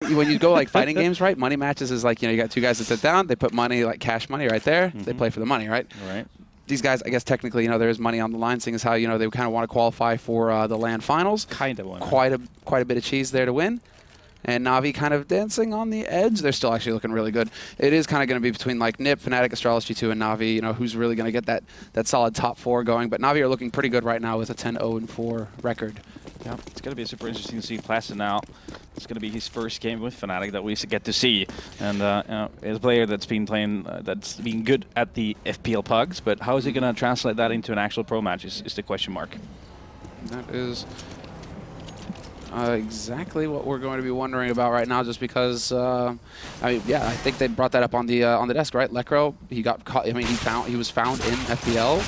when you go like fighting games, right? Money matches is like, you got two guys that sit down, they put money, like cash money right there, they play for the money, right? Right. These guys, I guess technically, there is money on the line, seeing as how, they kind of want to qualify for the LAN finals. Kind of want quite a bit of cheese there to win. And NaVi kind of dancing on the edge. They're still actually looking really good. It is kind of going to be between like Nip, Fnatic, Astralis G2, and NaVi, who's really going to get that solid top 4 going. But NaVi are looking pretty good right now with a 10-0-4 record. Yeah, it's going to be super interesting to see Placid now. It's going to be his first game with Fnatic that we get to see. And as a player that's been playing, that's been good at the FPL pugs, but how is he going to translate that into an actual pro match is the question mark. That is exactly what we're going to be wondering about right now, just because I think they brought that up on the desk, right? Lekro, he got caught. I mean, he was found in FPL.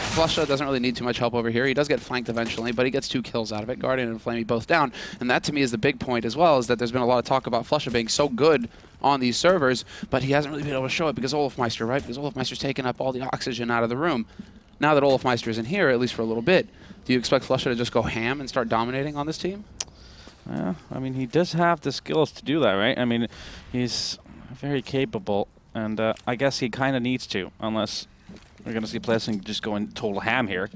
Flusha doesn't really need too much help over here. He does get flanked eventually, but he gets 2 kills out of it. Guardian and Flamey both down, and that to me is the big point as well. Is that there's been a lot of talk about Flusha being so good on these servers, but he hasn't really been able to show it because Olafmeister, right? Because Olafmeister's taking up all the oxygen out of the room. Now that Olafmeister is in here, at least for a little bit, do you expect Flusha to just go ham and start dominating on this team? Yeah, I mean, he does have the skills to do that, right? I mean, he's very capable, and I guess he kind of needs to, unless we're going to see Plessing just going total ham here.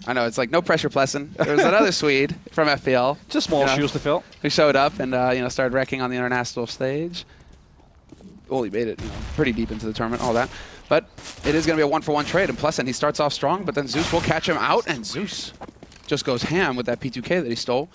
I know, it's like no pressure, Plessing. There was another Swede from FPL. Just small shoes to fill. Who showed up and started wrecking on the international stage. Well, he made it pretty deep into the tournament, all that. But it is going to be a 1-for-1 trade, and Plessing, he starts off strong, but then Zeus will catch him out, and Zeus just goes ham with that P2K that he stole.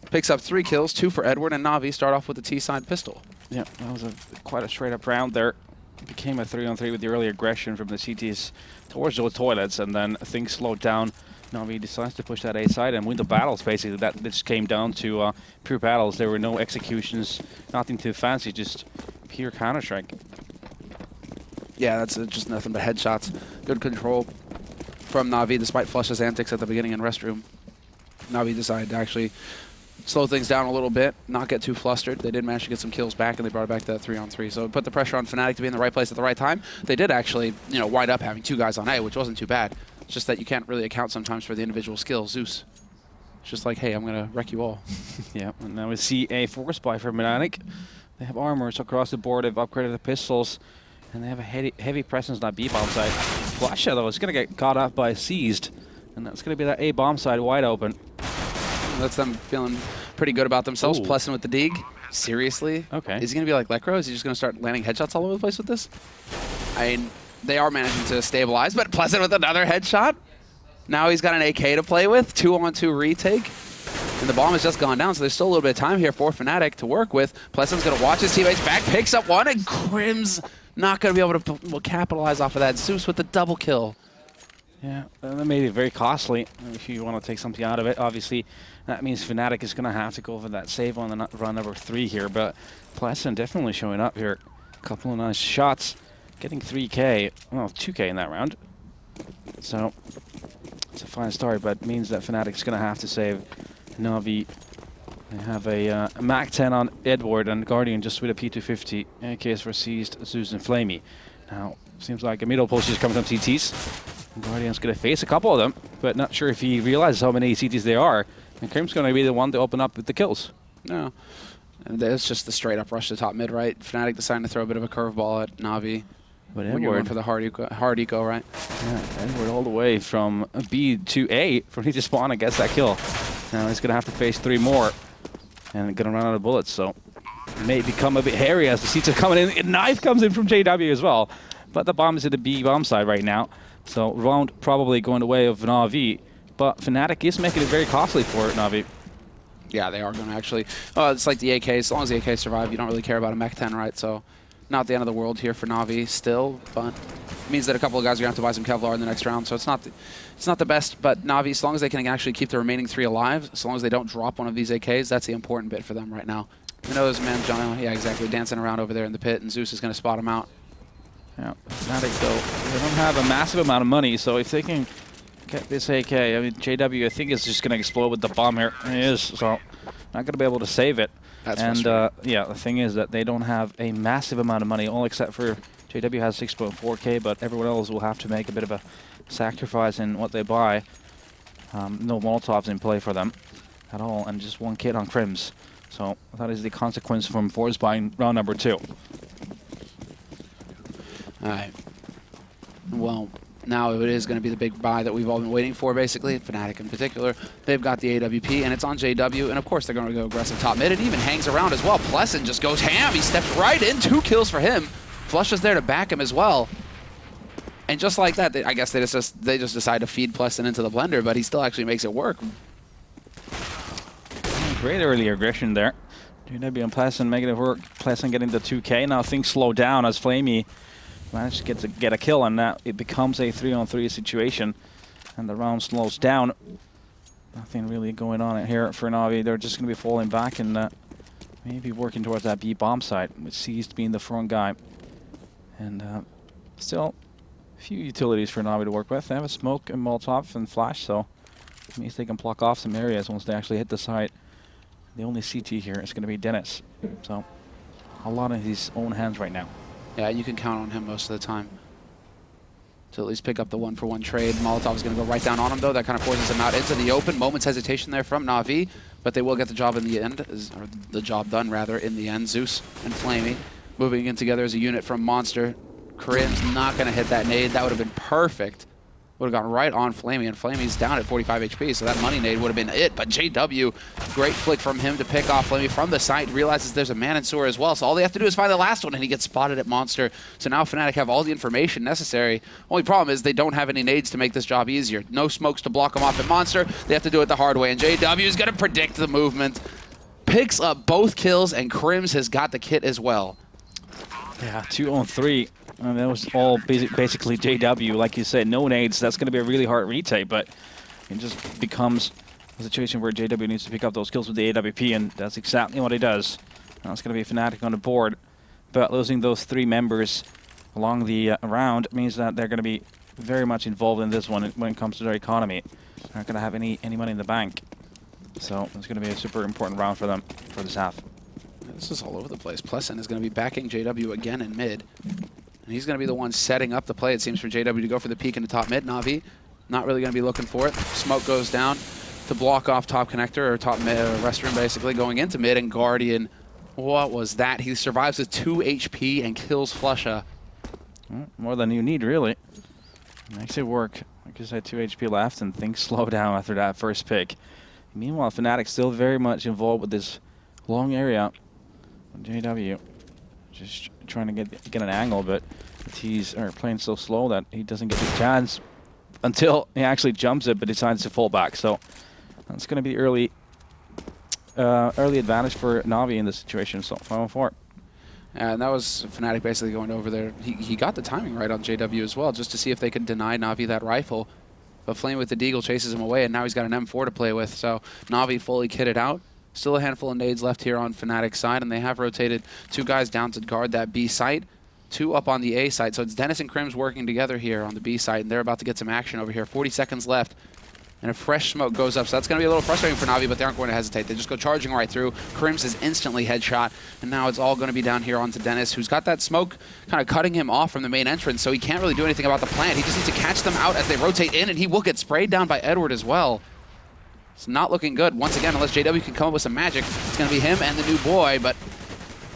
Picks up 3 kills, 2 for Edward, and NaVi start off with the T-side pistol. Yeah, that was quite a straight-up round there. It became a 3-on-3 with the early aggression from the CTs towards the toilets, and then things slowed down. NaVi decides to push that A side and win the battles, basically. That just came down to pure battles. There were no executions, nothing too fancy, just pure Counter-Strike. Yeah, that's just nothing but headshots. Good control from NaVi, despite Flush's antics at the beginning in Restroom. NaVi decided to actually slow things down a little bit, not get too flustered. They did manage to get some kills back, and they brought it back to that 3-on-3. So it put the pressure on Fnatic to be in the right place at the right time. They did actually, wind up having 2 guys on A, which wasn't too bad. It's just that you can't really account sometimes for the individual skills. Zeus, it's just like, hey, I'm going to wreck you all. Yeah, and now we see a force buy from Fnatic. They have armors across the board. They've upgraded the pistols, and they have a heavy presence on that B bomb side. Flasha, though, is going to get caught up by Seized, and that's going to be that A bomb side wide open. That's them feeling pretty good about themselves. Plessing with the dig. Seriously? Okay. Is he going to be like Lekro? Is he just going to start landing headshots all over the place with this? I mean, they are managing to stabilize, but Plessing with another headshot. Now he's got an AK to play with. 2-on-2 retake. And the bomb has just gone down, so there's still a little bit of time here for Fnatic to work with. Plessing's going to watch his teammates back, picks up one, and Crim's not going to be able to capitalize off of that. Zeus with the double kill. Yeah, that made it very costly if you want to take something out of it. Obviously, that means Fnatic is going to have to go for that save on the run number 3 here, but Plessin definitely showing up here. A couple of nice shots, getting 3K, well, 2K in that round. So, it's a fine start, but it means that Fnatic's going to have to save NaVi. They have a Mac 10 on Edward and Guardian just with a P250. AKs for Seized, Zeus, and Flamey. Now, seems like a middle push is coming from CTs. Guardian's going to face a couple of them, but not sure if he realizes how many CTs there are. And Crim's going to be the one to open up with the kills. No. And it's just the straight-up rush to top mid, right? Fnatic deciding to throw a bit of a curveball at NaVi. But when you're going for the hard eco, right? Yeah, Edward all the way from B to A for he to spawn and gets that kill. Now he's going to have to face 3 more and going to run out of bullets, so it may become a bit hairy as the seats are coming in. A knife comes in from JW as well, but the bomb is at the B bomb side right now. So round probably going the way of NaVi, but Fnatic is making it very costly for NaVi. Yeah, they are going to actually. It's like the AK. As long as the AK survive, you don't really care about a Mech 10, right? So not the end of the world here for NaVi still, but it means that a couple of guys are going to have to buy some Kevlar in the next round. So it's not the best, but NaVi, as long as they can actually keep the remaining 3 alive, as long as they don't drop one of these AKs, that's the important bit for them right now. You know, there's a man, Joona, yeah, exactly, dancing around over there in the pit, and Zeus is going to spot him out. Yeah, Fnatic though, they don't have a massive amount of money, so if they can get this AK, I mean, JW I think is just going to explode with the bomb here. It is, so not going to be able to save it. That's and yeah, the thing is that they don't have a massive amount of money, all except for JW has 6.4K, but everyone else will have to make a bit of a sacrifice in what they buy. No Molotovs in play for them at all, and just 1 kit on Crims. So that is the consequence from force buying round number 2. All right. Well, now it is going to be the big buy that we've all been waiting for, basically. Fnatic in particular. They've got the AWP, and it's on JW. And, of course, they're going to go aggressive top mid. It even hangs around as well. Leppänen just goes ham. He steps right in. 2 kills for him. Flusha's there to back him as well. And just like that, I guess they just decide to feed Leppänen into the blender, but he still actually makes it work. Great early aggression there. JW and Leppänen making it work. Leppänen getting the 2K. Now things slow down as Flamey managed to get a kill, and now it becomes a 3-on-3 situation, and the round slows down. Nothing really going on here for NaVi. They're just going to be falling back and maybe working towards that B bomb site, with Seized being the front guy. And still a few utilities for NaVi to work with. They have a smoke and Molotov and flash, so it means they can block off some areas once they actually hit the site. The only CT here is going to be Dennis, so a lot in his own hands right now. Yeah, you can count on him most of the time to at least pick up the 1-for-1 trade. Molotov's going to go right down on him, though. That kind of forces him out into the open. Moment's hesitation there from NaVi, but they will get the job in the end, or the job done, rather, in the end. Zeus and Flamey moving in together as a unit from Monster. Karim's not going to hit that nade. That would have been perfect. Would have gone right on Flamey, and Flamey's down at 45 HP, so that money nade would have been it. But JW, great flick from him to pick off Flamey from the site, realizes there's a man in sewer as well, so all they have to do is find the last one, and he gets spotted at Monster. So now Fnatic have all the information necessary. Only problem is they don't have any nades to make this job easier. No smokes to block them off at Monster. They have to do it the hard way, and JW is going to predict the movement. Picks up both kills, and Krims has got the kit as well. Yeah, 2-on-3. And that was all basically JW. Like you said, no nades. That's going to be a really hard retake, but it just becomes a situation where JW needs to pick up those kills with the AWP, and that's exactly what he does. Now it's going to be Fnatic on the board, but losing those 3 members along the round means that they're going to be very much involved in this one when it comes to their economy. They're not going to have any money in the bank, so it's going to be a super important round for them for this half. This is all over the place. Leppänen is going to be backing JW again in mid. And he's going to be the one setting up the play, it seems, for JW to go for the peek into top mid. NaVi not really going to be looking for it. Smoke goes down to block off top connector, or top mid, restroom basically, going into mid. And Guardian, what was that? He survives with 2 HP and kills Flusha. Well, more than you need, really. Makes it work. Like I said, 2 HP left, and things slow down after that first pick. Meanwhile, Fnatic still very much involved with this long area. JW just trying to get an angle, but he's playing so slow that he doesn't get the chance until he actually jumps it, but decides to fall back. So that's going to be early advantage for NaVi in this situation. So 5-on-4. And that was Fnatic basically going over there. He got the timing right on JW as well, just to see if they could deny NaVi that rifle. But Flame with the Deagle chases him away, and now he's got an M4 to play with. So NaVi fully kitted out. Still a handful of nades left here on Fnatic's side, and they have rotated 2 guys down to guard that B site, 2 up on the A site. So it's Dennis and Krims working together here on the B site, and they're about to get some action over here. 40 seconds left, and a fresh smoke goes up. So that's going to be a little frustrating for NaVi, but they aren't going to hesitate. They just go charging right through. Krims is instantly headshot, and now it's all going to be down here onto Dennis, who's got that smoke kind of cutting him off from the main entrance, so he can't really do anything about the plant. He just needs to catch them out as they rotate in, and he will get sprayed down by Edward as well. It's not looking good. Once again, unless JW can come up with some magic, it's going to be him and the new boy, but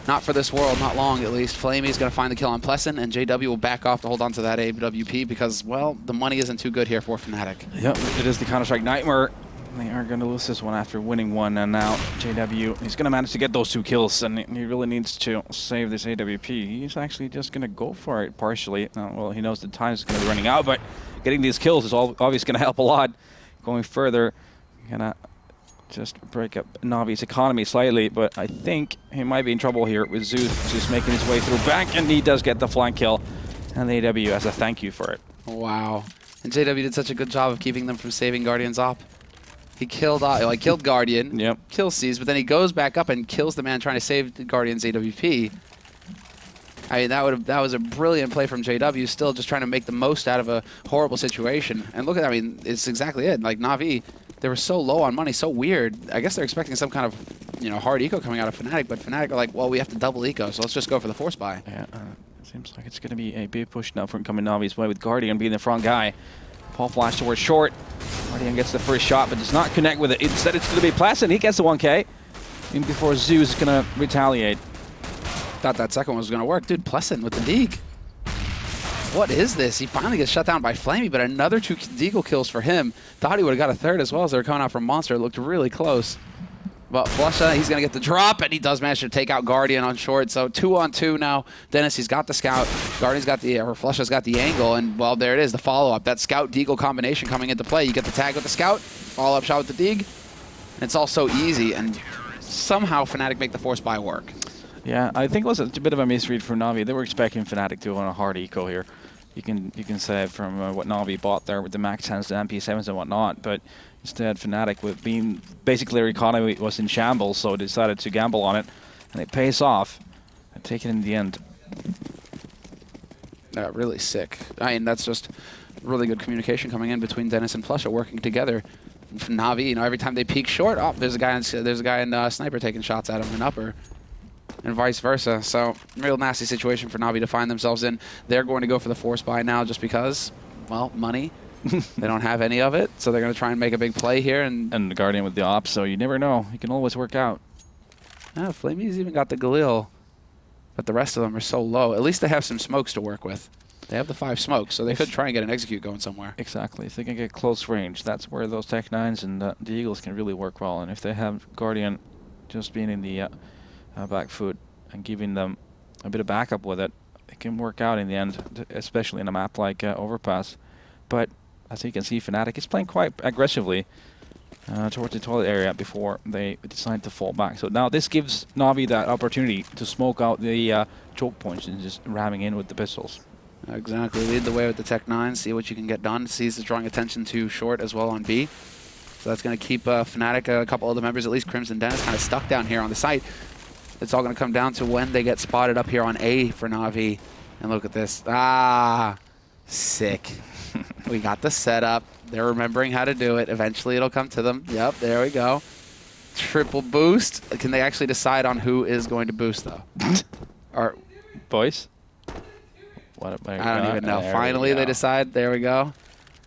not for this world, not long at least. Flamey's going to find the kill on Leppänen, and JW will back off to hold on to that AWP because, well, the money isn't too good here for Fnatic. Yep, it is the Counter-Strike Nightmare. They are going to lose this one after winning one, and now JW, he's going to manage to get those 2 kills, and he really needs to save this AWP. He's actually just going to go for it partially. Well, he knows the time is going to be running out, but getting these kills is obviously going to help a lot going further. Gonna just break up NaVi's economy slightly, but I think he might be in trouble here with Zeus just making his way through back, and he does get the flank kill, and the AW as a thank you for it. Wow. And JW did such a good job of keeping them from saving Guardian's op. He killed Guardian, yep. Kills Seized, but then he goes back up and kills the man trying to save the Guardian's AWP. I mean, that was a brilliant play from JW, still just trying to make the most out of a horrible situation. And look at that, I mean, it's exactly it. Like, NaVi, they were so low on money, so weird. I guess they're expecting some kind of, hard eco coming out of Fnatic, but Fnatic are like, well, we have to double eco, so let's just go for the force buy. Yeah, seems like it's going to be a big push now from coming NaVi's way with Guardian being the front guy. Paul flash towards short. Guardian gets the first shot, but does not connect with it. Instead, it's going to be Leppänen. He gets the 1K. even before Zeus is going to retaliate. Thought that second one was going to work. Dude, Pleasant with the Deagle. What is this? He finally gets shut down by Flamey, but another 2 Deagle kills for him. Thought he would have got a third as well as they were coming out from Monster. It looked really close. But Flusha, he's going to get the drop, and he does manage to take out Guardian on short. So 2-on-2 now. Dennis, he's got the scout. Guardian's got the, or Flusha's got the angle, and well, there it is, the follow-up. That scout-Deagle combination coming into play. You get the tag with the scout, follow-up shot with the Deagle. It's all so easy, and somehow Fnatic make the force buy work. Yeah, I think it was a bit of a misread for Navi. They were expecting Fnatic to on a hard eco here. You can say from what Navi bought there with the Max 10s, the MP7s and whatnot, but instead Fnatic, with being basically their economy was in shambles, so they decided to gamble on it, and it pays off and take it in the end. Really sick. I mean, that's just really good communication coming in between Dennis and Flusha working together. Navi, you know, every time they peek short, oh, there's a guy in Sniper taking shots at him in upper. And vice versa. So, real nasty situation for Navi to find themselves in. They're going to go for the force buy now just because, well, money. They don't have any of it, so they're going to try and make a big play here. And the Guardian with the ops, so you never know. It can always work out. Yeah, Flamey's even got the Galil, but the rest of them are so low. At least they have some smokes to work with. They have the 5 smokes, so they could try and get an execute going somewhere. Exactly. If they can get close range, that's where those Tech 9s and the Eagles can really work well. And if they have Guardian just being in the back foot and giving them a bit of backup with it, it can work out in the end, especially in a map like Overpass. But as you can see, Fnatic is playing quite aggressively towards the toilet area before they decide to fall back. So now this gives Navi that opportunity to smoke out the choke points and just ramming in with the pistols. Exactly. Lead the way with the Tech 9, see what you can get done. Sees is drawing attention to short as well on B. So that's going to keep Fnatic, a couple of the members, at least Crimson Dennis, kind of stuck down here on the site. It's all going to come down to when they get spotted up here on A for Navi. And look at this. Ah, sick. We got the setup. They're remembering how to do it. Eventually it'll come to them. Yep, there we go. Triple boost. Can they actually decide on who is going to boost, though? Or boys? I don't even know. Finally they decide. There we go.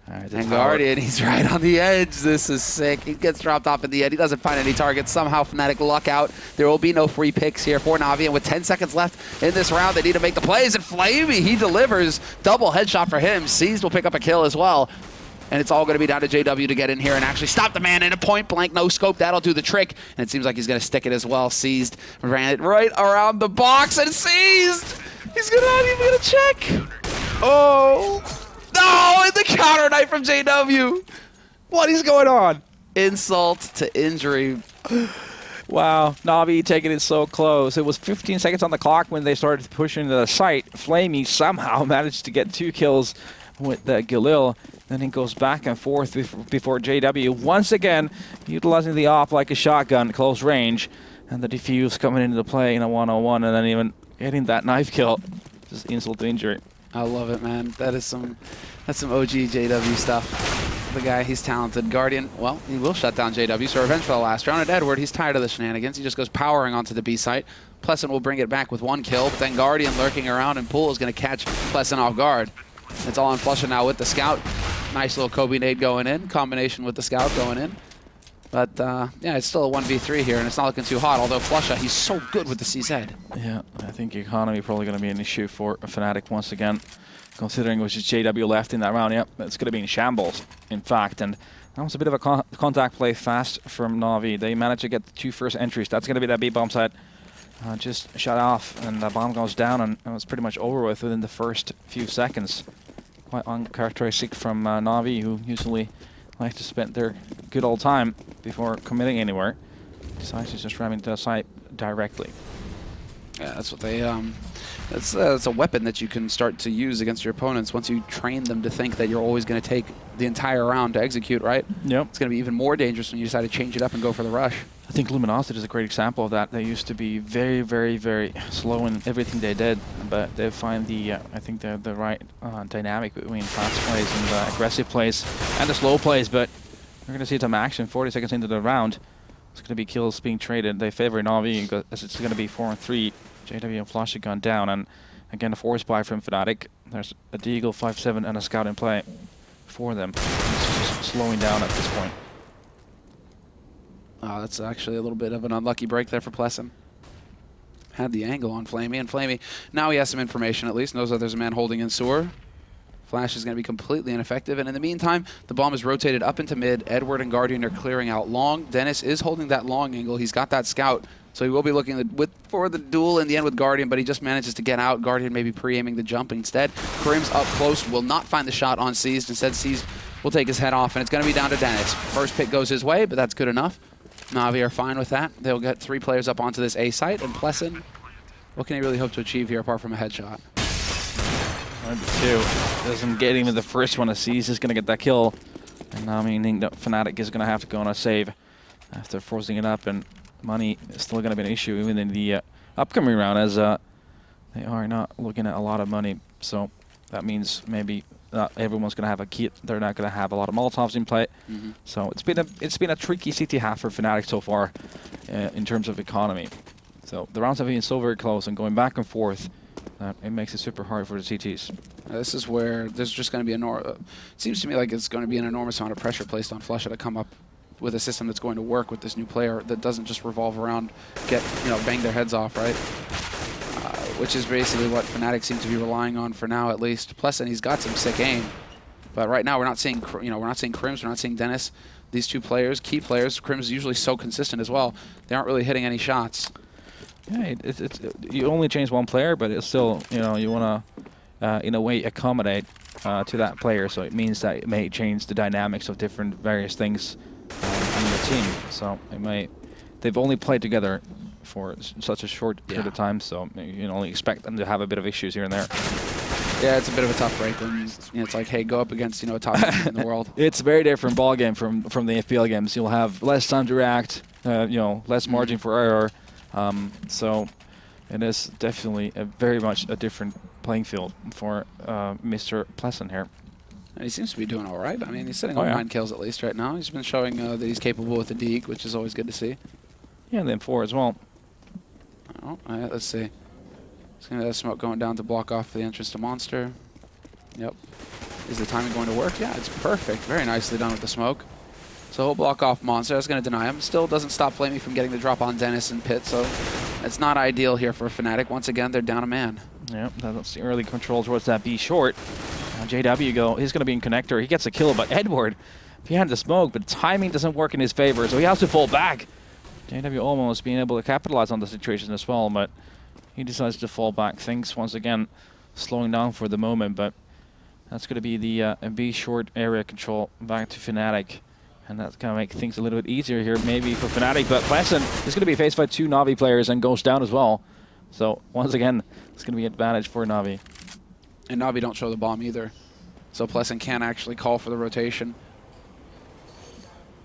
Right, and Guardian, he's right on the edge. This is sick. He gets dropped off in the end. He doesn't find any targets. Somehow Fnatic luck out. There will be no free picks here for Navi. And with 10 seconds left in this round, they need to make the plays. And Flamey, he delivers. Double headshot for him. Seized will pick up a kill as well. And it's all going to be down to JW to get in here and actually stop the man in a point blank. No scope. That'll do the trick. And it seems like he's going to stick it as well. Seized. Ran it right around the box and seized. He's not even going to check. Oh. No, and the counter knife from JW. What is going on? Insult to injury. Wow, Navi taking it so close. It was 15 seconds on the clock when they started pushing the site. Flamey somehow managed to get 2 kills with the Galil. Then he goes back and forth before JW once again utilizing the op like a shotgun, close range, and the defuse coming into play in a 1-on-1, and then even getting that knife kill. Just insult to injury. I love it, man. That's some OG JW stuff. The guy, he's talented. Guardian, well, he will shut down JW, so revenge for the last round. And Edward, he's tired of the shenanigans. He just goes powering onto the B site. Pleasant will bring it back with 1 kill, but then Guardian lurking around, and Poole is going to catch Pleasant off guard. It's all on Flusha now with the scout. Nice little Kobe nade going in, combination with the scout going in. But, yeah, it's still a 1v3 here, and it's not looking too hot, although Flusha, he's so good with the CZ. Yeah, I think economy probably going to be an issue for Fnatic once again, considering it was just JW left in that round. Yep, it's going to be in shambles, in fact, and that was a bit of a contact play fast from Navi. They managed to get the 2 first entries. That's going to be that B-bomb site. Just shut off, and the bomb goes down, and it was pretty much over with within the first few seconds. Quite uncharacteristic from Navi, who usually like to spend their good old time before committing anywhere. Decides to just ram into the site directly. Yeah, that's what they, it's a weapon that you can start to use against your opponents once you train them to think that you're always going to take the entire round to execute, right? Yep. It's going to be even more dangerous when you decide to change it up and go for the rush. I think Luminosity is a great example of that. They used to be very, very, very slow in everything they did, but they find the, I think, the right dynamic between fast plays and the aggressive plays and the slow plays, but we're going to see some action 40 seconds into the round. It's going to be kills being traded. They favor Navi as it's going to be 4-3. JW and Flash gone down, and again a force buy from Fnatic. There's a Deagle 5-7 and a scout in play for them. It's just slowing down at this point. Oh, that's actually a little bit of an unlucky break there for Plessen. Had the angle on Flamey, and Flamey, now he has some information at least, knows that there's a man holding in sewer. Flash is going to be completely ineffective, and in the meantime, the bomb is rotated up into mid. Edward and Guardian are clearing out long. Dennis is holding that long angle. He's got that scout, so he will be looking for the duel in the end with Guardian, but he just manages to get out. Guardian maybe pre-aiming the jump instead. Krim's up close, will not find the shot on Seized. Instead, Seized will take his head off, and it's going to be down to Dennis. First pick goes his way, but that's good enough. NaVi are fine with that. They'll get 3 players up onto this A site, and Plessen, what can he really hope to achieve here apart from a headshot? Two. Doesn't get even the first one. Seized is going to get that kill. And now meaning that Fnatic is going to have to go on a save after forcing it up. And money is still going to be an issue even in the upcoming round, as they are not looking at a lot of money. So that means maybe not everyone's going to have a kit. They're not going to have a lot of Molotovs in play. So it's been a tricky CT half for Fnatic so far in terms of economy. So the rounds have been so very close and going back and forth. It makes it super hard for the CTs. This is where there's just going to be it seems to me like it's going to be an enormous amount of pressure placed on Flusha to come up with a system that's going to work with this new player that doesn't just revolve around bang their heads off, right? Which is basically what Fnatic seem to be relying on for now, at least. Plus, and he's got some sick aim, but right now we're not seeing we're not seeing Krims, we're not seeing Dennis. These two players, key players. Krims is usually so consistent as well. They aren't really hitting any shots. Yeah, you only change one player, but it's still, you want to, in a way, accommodate to that player. So it means that it may change the dynamics of different various things on the team. So they've only played together for such a short period of time, so you can only expect them to have a bit of issues here and there. Yeah, it's a bit of a tough break when it's like, hey, go up against a top team in the world. It's a very different ball game from the FPL games. You'll have less time to react, less margin for error. So it is definitely very much a different playing field for Mr. Plessen here. And he seems to be doing all right. I mean, he's sitting on 9 kills at least right now. He's been showing that he's capable with the deke, which is always good to see. Yeah, and then 4 as well. Oh, all right, let's see. He's going to have smoke going down to block off the entrance to Monster. Yep. Is the timing going to work? Yeah, it's perfect. Very nicely done with the smoke. So he'll block off Monster. That's going to deny him. Still doesn't stop Flamey from getting the drop on Dennis and Pit, so it's not ideal here for Fnatic. Once again, they're down a man. Yep, that's the early control towards that B short. Now JW he's going to be in connector. He gets a kill, but Edward behind the smoke, but timing doesn't work in his favor, so he has to fall back. JW almost being able to capitalize on the situation as well, but he decides to fall back. Things once again slowing down for the moment, but that's going to be the B short area control back to Fnatic. And that's going to make things a little bit easier here, maybe for Fnatic. But Plessen is going to be faced by 2 NaVi players and goes down as well. So once again, it's going to be an advantage for NaVi. And NaVi don't show the bomb either. So Plessen can't actually call for the rotation.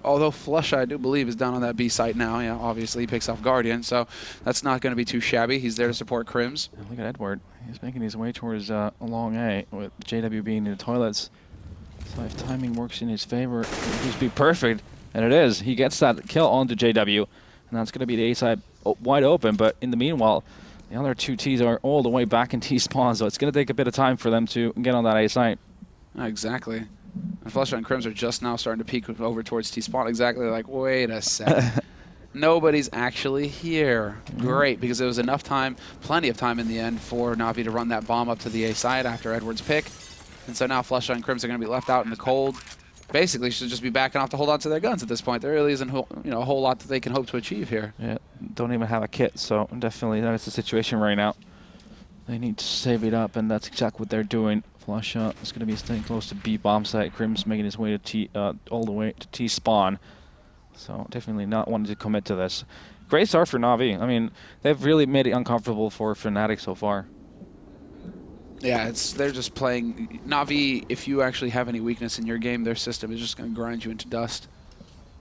Although Flusha, I do believe, is down on that B site now. Yeah, obviously he picks off Guardian, so that's not going to be too shabby. He's there to support Krims. And look at Edward. He's making his way towards a long A, with JW being in the toilets. So if timing works in his favor, it would just be perfect. And it is. He gets that kill onto JW. And that's going to be the A side wide open. But in the meanwhile, the other 2 Ts are all the way back in T spawn. So it's going to take a bit of time for them to get on that A side. Exactly. And Flusha and Krims are just now starting to peek over towards T spawn. Exactly. Like, wait a second. Nobody's actually here. Great, because there was enough time, plenty of time in the end for NaVi to run that bomb up to the A side after Edward's pick. And so now Flusha and Krims are going to be left out in the cold. Basically, should just be backing off to hold on to their guns at this point. There really isn't a whole lot that they can hope to achieve here. Yeah, don't even have a kit, so definitely that is the situation right now. They need to save it up, and that's exactly what they're doing. Flusha is going to be staying close to B bomb site. Krims making his way to T, all the way to T spawn. So definitely not wanting to commit to this. Great start for NaVi. I mean, they've really made it uncomfortable for Fnatic so far. Yeah, they're just playing. NaVi, if you actually have any weakness in your game, their system is just going to grind you into dust.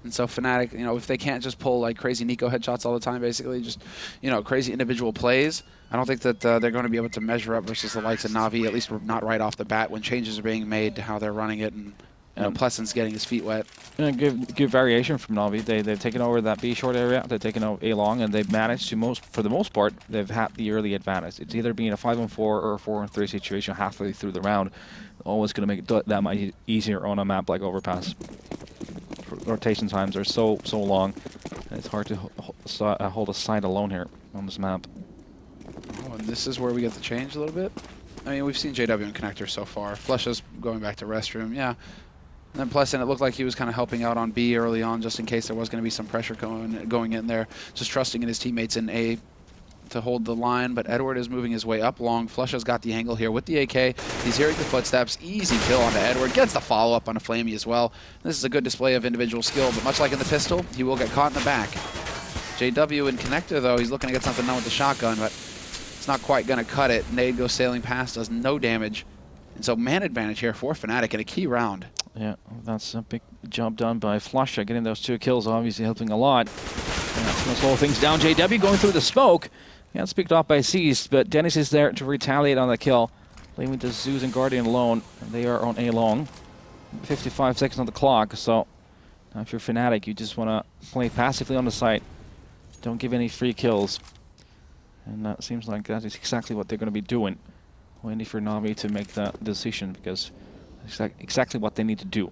And so Fnatic, if they can't just pull like crazy Nico headshots all the time, basically just, crazy individual plays, I don't think that they're going to be able to measure up versus the likes of NaVi, at least not right off the bat when changes are being made to how they're running it and Plessen's getting his feet wet. Yeah, good variation from NaVi. They've taken over that B short area, they've taken over A long, and they've managed to for the most part, they've had the early advantage. It's either being a 5-on-4 or a 4-on-3 situation halfway through the round. Always going to make it that much easier on a map like Overpass. Rotation times are so long. It's hard to hold a side alone here on this map. Oh, and this is where we get the change a little bit. I mean, we've seen JW and Connector so far. Flusha's going back to restroom, yeah. And then Pleasant, it looked like he was kind of helping out on B early on, just in case there was going to be some pressure going in there. Just trusting in his teammates in A to hold the line, but Edward is moving his way up long. Flusha's got the angle here with the AK. He's hearing the footsteps. Easy kill onto Edward. Gets the follow-up on a Flamey as well. This is a good display of individual skill, but much like in the pistol, he will get caught in the back. JW and Connector, though, he's looking to get something done with the shotgun, but it's not quite going to cut it. Nade goes sailing past, does no damage. And so man advantage here for Fnatic in a key round. Yeah, that's a big job done by Flusha. Getting those 2 kills, obviously helping a lot. That's going to slow things down. JW going through the smoke. Gets picked off by Seized, but Dennis is there to retaliate on the kill. Leaving the Zeus and Guardian alone. They are on A long. 55 seconds on the clock, so now if you're Fnatic, you just want to play passively on the site. Don't give any free kills. And that seems like that is exactly what they're going to be doing. Waiting for NaVi to make that decision, because it's exactly what they need to do.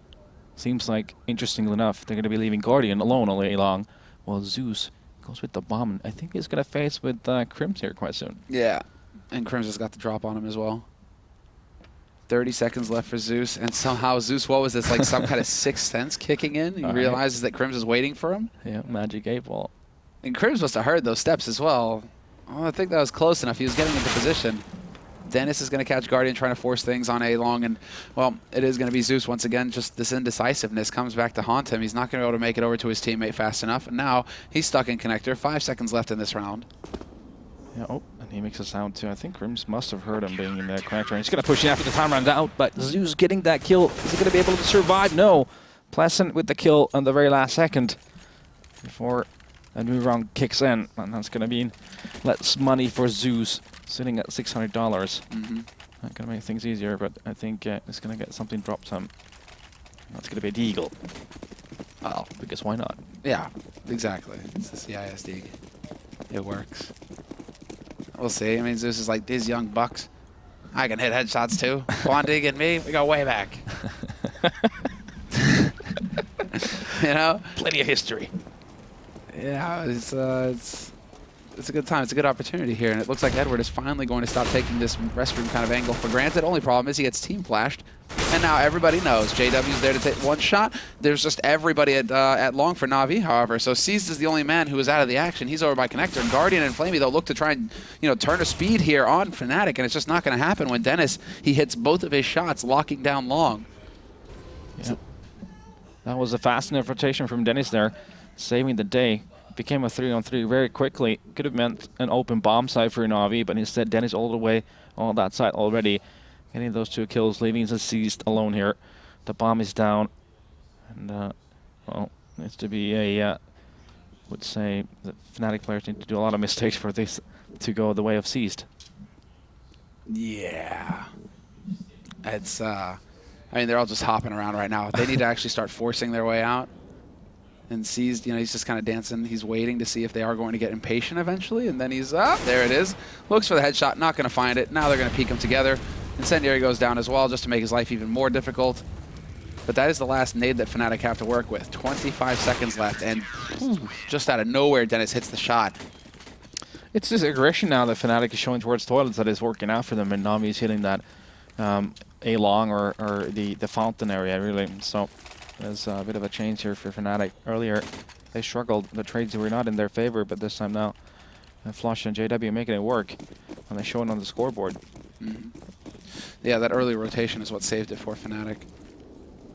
Seems like, interestingly enough, they're going to be leaving Guardian alone all day long, while Zeus goes with the bomb. I think he's going to face with Crims here quite soon. Yeah, and Crims has got the drop on him as well. 30 seconds left for Zeus, and somehow Zeus, what was this, like some kind of sixth sense kicking in? He realizes that Crims is waiting for him. Yeah, magic 8-ball. And Crims must have heard those steps as well. Oh, I think that was close enough. He was getting into position. Dennis is going to catch Guardian, trying to force things on A long, and, well, it is going to be Zeus once again. Just this indecisiveness comes back to haunt him. He's not going to be able to make it over to his teammate fast enough, and now he's stuck in Connector. 5 seconds left in this round. Yeah, oh, and he makes a sound too. I think Crims must have heard him being in the Connector, and he's going to push it after the time runs out, but Zeus getting that kill. Is he going to be able to survive? No. Pleasant with the kill on the very last second before a new round kicks in, and that's going to mean less money for Zeus, sitting at $600. Not going to make things easier, but I think it's going to get something dropped some. That's going to be a deagle. Oh, because why not? Yeah, exactly. It's the CISD. It works. We'll see. I mean, Zeus is like, these young bucks, I can hit headshots too. Quan Dig and me, we go way back. You know? Plenty of history. Yeah, it's a good time. It's a good opportunity here, and it looks like Edward is finally going to stop taking this restroom kind of angle for granted. Only problem is he gets team flashed, and now everybody knows JW's there to take one shot. There's just everybody at long for NaVi, however. So Seized is the only man who is out of the action. He's over by Connector, and Guardian and Flamey, they'll look to try and, you know, turn a speed here on Fnatic, and it's just not going to happen when Dennis, he hits both of his shots, locking down long. Yeah. That was a fast enough rotation from Dennis there, saving the day. Became a 3-on-3 very quickly. Could have meant an open bomb side for NaVi, but instead Dennis all the way on that side already. Getting those 2 kills, leaving the Seized alone here. The bomb is down. And, well, needs to be a, would say the Fnatic players need to do a lot of mistakes for this to go the way of Seized. Yeah. It's, I mean, they're all just hopping around right now. They need to actually start forcing their way out. And Seized, you know, he's just kind of dancing. He's waiting to see if they are going to get impatient eventually. And then he's up. There it is. Looks for the headshot. Not going to find it. Now they're going to peek him together. Incendiary goes down as well, just to make his life even more difficult. But that is the last nade that Fnatic have to work with. 25 seconds left. And just out of nowhere, Dennis hits the shot. It's this aggression now that Fnatic is showing towards toilets that is working out for them. And NaVi is hitting that A-long or the fountain area, really. So there's a bit of a change here for Fnatic. Earlier, they struggled. The trades were not in their favor, but this time now, Flush and JW making it work, and they're showing on the scoreboard. Yeah, that early rotation is what saved it for Fnatic.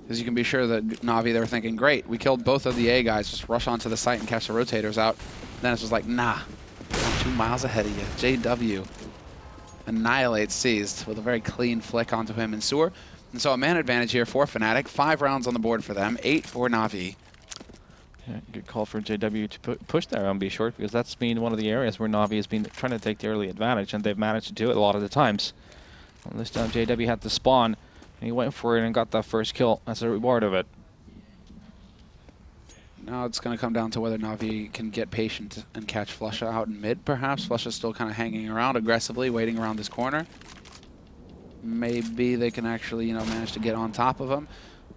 Because you can be sure that NaVi, they were thinking, great, we killed both of the A guys, just rush onto the site and catch the rotators out. Then it's just like, nah, I'm 2 miles ahead of you. JW annihilates Seized with a very clean flick onto him in Sewer. And so a man advantage here for Fnatic. 5 rounds on the board for them, 8 for NaVi. Yeah, good call for JW to push there on B short, because that's been one of the areas where NaVi has been trying to take the early advantage, and they've managed to do it a lot of the times. Well, this time JW had to spawn, and he went for it and got that first kill as a reward of it. Now it's going to come down to whether NaVi can get patient and catch Flusha out in mid, perhaps. Flusha's still kind of hanging around aggressively, waiting around this corner. Maybe they can actually, you know, manage to get on top of him.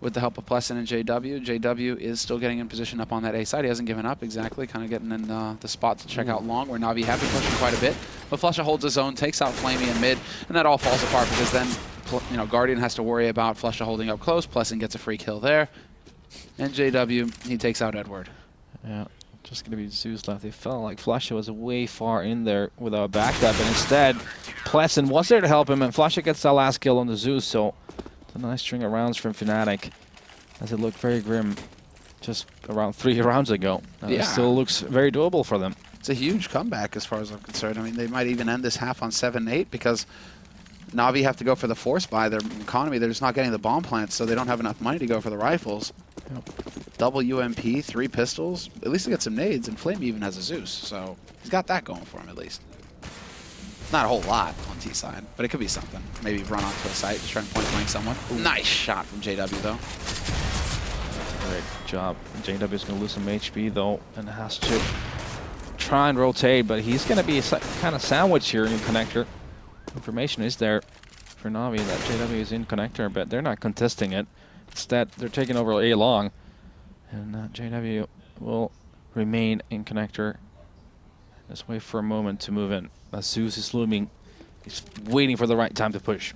with the help of Leppänen and JW. JW is still getting in position up on that A side. He hasn't given up exactly, kind of getting in the spot to check out long, where NaVi have been pushing quite a bit. But Flusha holds his own, takes out Flamey in mid, and that all falls apart because then Guardian has to worry about Flusha holding up close. Leppänen gets a free kill there. And JW, he takes out Edward. Yeah, just going to be Zeus left. They felt like Flusha was way far in there without backup, and instead, Leppänen was there to help him, and Flusha gets that last kill on the Zeus, so it's a nice string of rounds from Fnatic, as it looked very grim just around 3 rounds ago. It still looks very doable for them. It's a huge comeback as far as I'm concerned. I mean, they might even end this half on 7-8 because NaVi have to go for the force buy. Their economy, they're just not getting the bomb plants, so they don't have enough money to go for the rifles. Yep. Double UMP, 3 pistols. At least they get some nades, and Flame even has a Zeus, so he's got that going for him at least. Not a whole lot on T side, but it could be something. Maybe run onto a site, just try and point blank someone. Ooh. Nice shot from JW though. Great job. JW is going to lose some HP though, and has to try and rotate, but he's going to be kind of sandwiched here in connector. Information is there for NaVi that JW is in connector, but they're not contesting it. Instead, they're taking over A long, and JW will remain in connector. Let's wait for a moment to move in. Zeus is looming. He's waiting for the right time to push.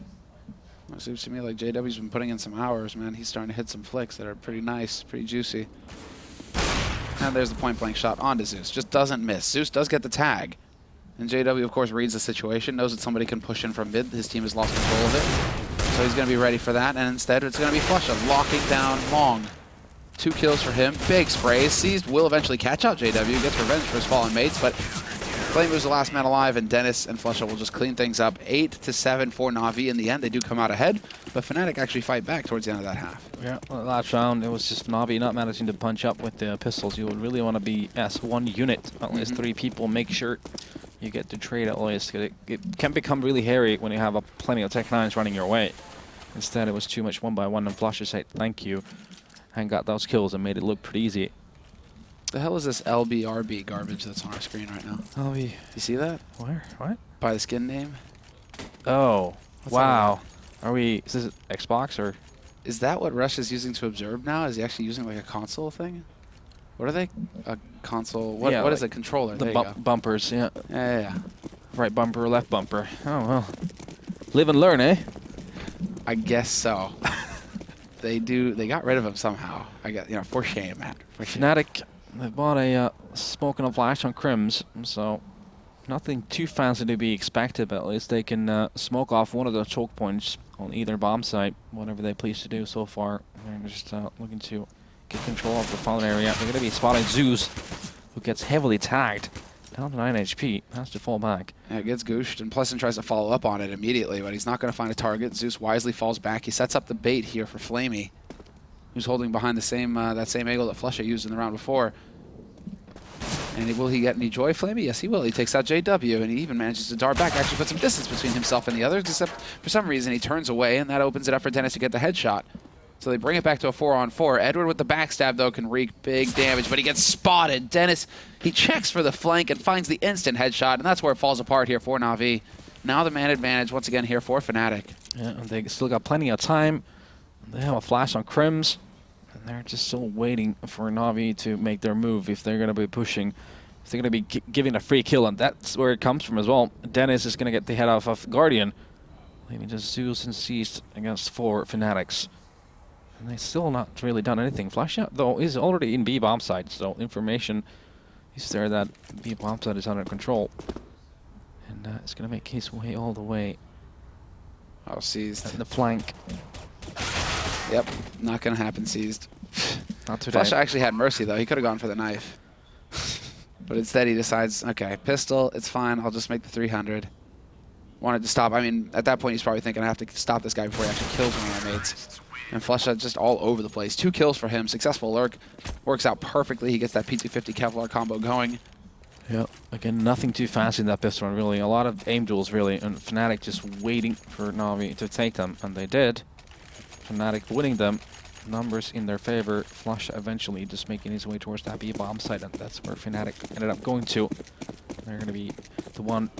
It seems to me like JW's been putting in some hours, man. He's starting to hit some flicks that are pretty nice, pretty juicy. And there's the point-blank shot onto Zeus. Just doesn't miss. Zeus does get the tag. And JW, of course, reads the situation, knows that somebody can push in from mid. His team has lost control of it. So he's going to be ready for that. And instead, it's going to be Flusha locking down Long. 2 kills for him. Big sprays. Seized will eventually catch out JW. Gets revenge for his fallen mates, but Flame was the last man alive, and Dennis and Flusha will just clean things up. 8-7 for NaVi. In the end, they do come out ahead, but Fnatic actually fight back towards the end of that half. Yeah, well, last round, it was just NaVi not managing to punch up with the pistols. You would really want to be as one unit, at least 3 people. Make sure you get to trade at least. It can become really hairy when you have plenty of Tech 9s running your way. Instead, it was too much 1-by-1, and Flusha said thank you, and got those kills and made it look pretty easy. The hell is this LBRB garbage that's on our screen right now? LB. You see that? Where? What? By the skin name? Oh, wow. Is this Xbox or? Is that what Rush is using to observe now? Is he actually using like a console thing? What are they? A console? What? Yeah, what like is a controller? The there you go. bumpers, yeah. Yeah. Right bumper, left bumper. Oh, well. Live and learn, eh? I guess so. They got rid of him somehow. I guess, for shame, Matt. For shame. Fnatic, they bought a smoke and a flash on Crims, so nothing too fancy to be expected, but at least they can smoke off one of the choke points on either bomb site, whatever they please to do so far. They're just looking to get control of the fallen area. They're going to be spotting Zeus, who gets heavily tagged. Down to 9 HP, has to fall back. Yeah, it gets gooshed, and Leppänen tries to follow up on it immediately, but he's not going to find a target. Zeus wisely falls back. He sets up the bait here for Flamey, who's holding behind the same that same angle that Flusha used in the round before. And will he get any joy, Flamey? Yes, he will. He takes out JW, and he even manages to dart back, actually put some distance between himself and the others, except for some reason he turns away, and that opens it up for Dennis to get the headshot. So they bring it back to a 4-on-4. Edward with the backstab, though, can wreak big damage, but he gets spotted. Dennis, he checks for the flank and finds the instant headshot, and that's where it falls apart here for NaVi. Now the man advantage once again here for Fnatic. Yeah, and they still got plenty of time. They have a flash on Crims, and they're just still waiting for NaVi to make their move if they're going to be pushing. If they're going to be giving a free kill, and that's where it comes from as well. Dennis is going to get the head off of Guardian, leaving just Zeus and Seized against 4 Fnatics. And they've still not really done anything. Flusha, though, is already in B bomb site, so information is there that B bomb site is under control. And it's going to make his way all the way. Oh, Seized. At the flank. Yep, not going to happen, Seized. Not today. Flusha actually had mercy, though. He could have gone for the knife. But instead he decides, okay, pistol, it's fine. I'll just make the 300. Wanted to stop. I mean, at that point he's probably thinking, I have to stop this guy before he actually kills one of my mates. And Flusha just all over the place. 2 kills for him. Successful lurk. Works out perfectly. He gets that P250 Kevlar combo going. Yeah, again, nothing too fancy in that pistol run, really. A lot of aim duels, really. And Fnatic just waiting for NaVi to take them. And they did. Fnatic winning them. Numbers in their favor. Flusha eventually just making his way towards that B bomb site. And that's where Fnatic ended up going to. They're going to be the one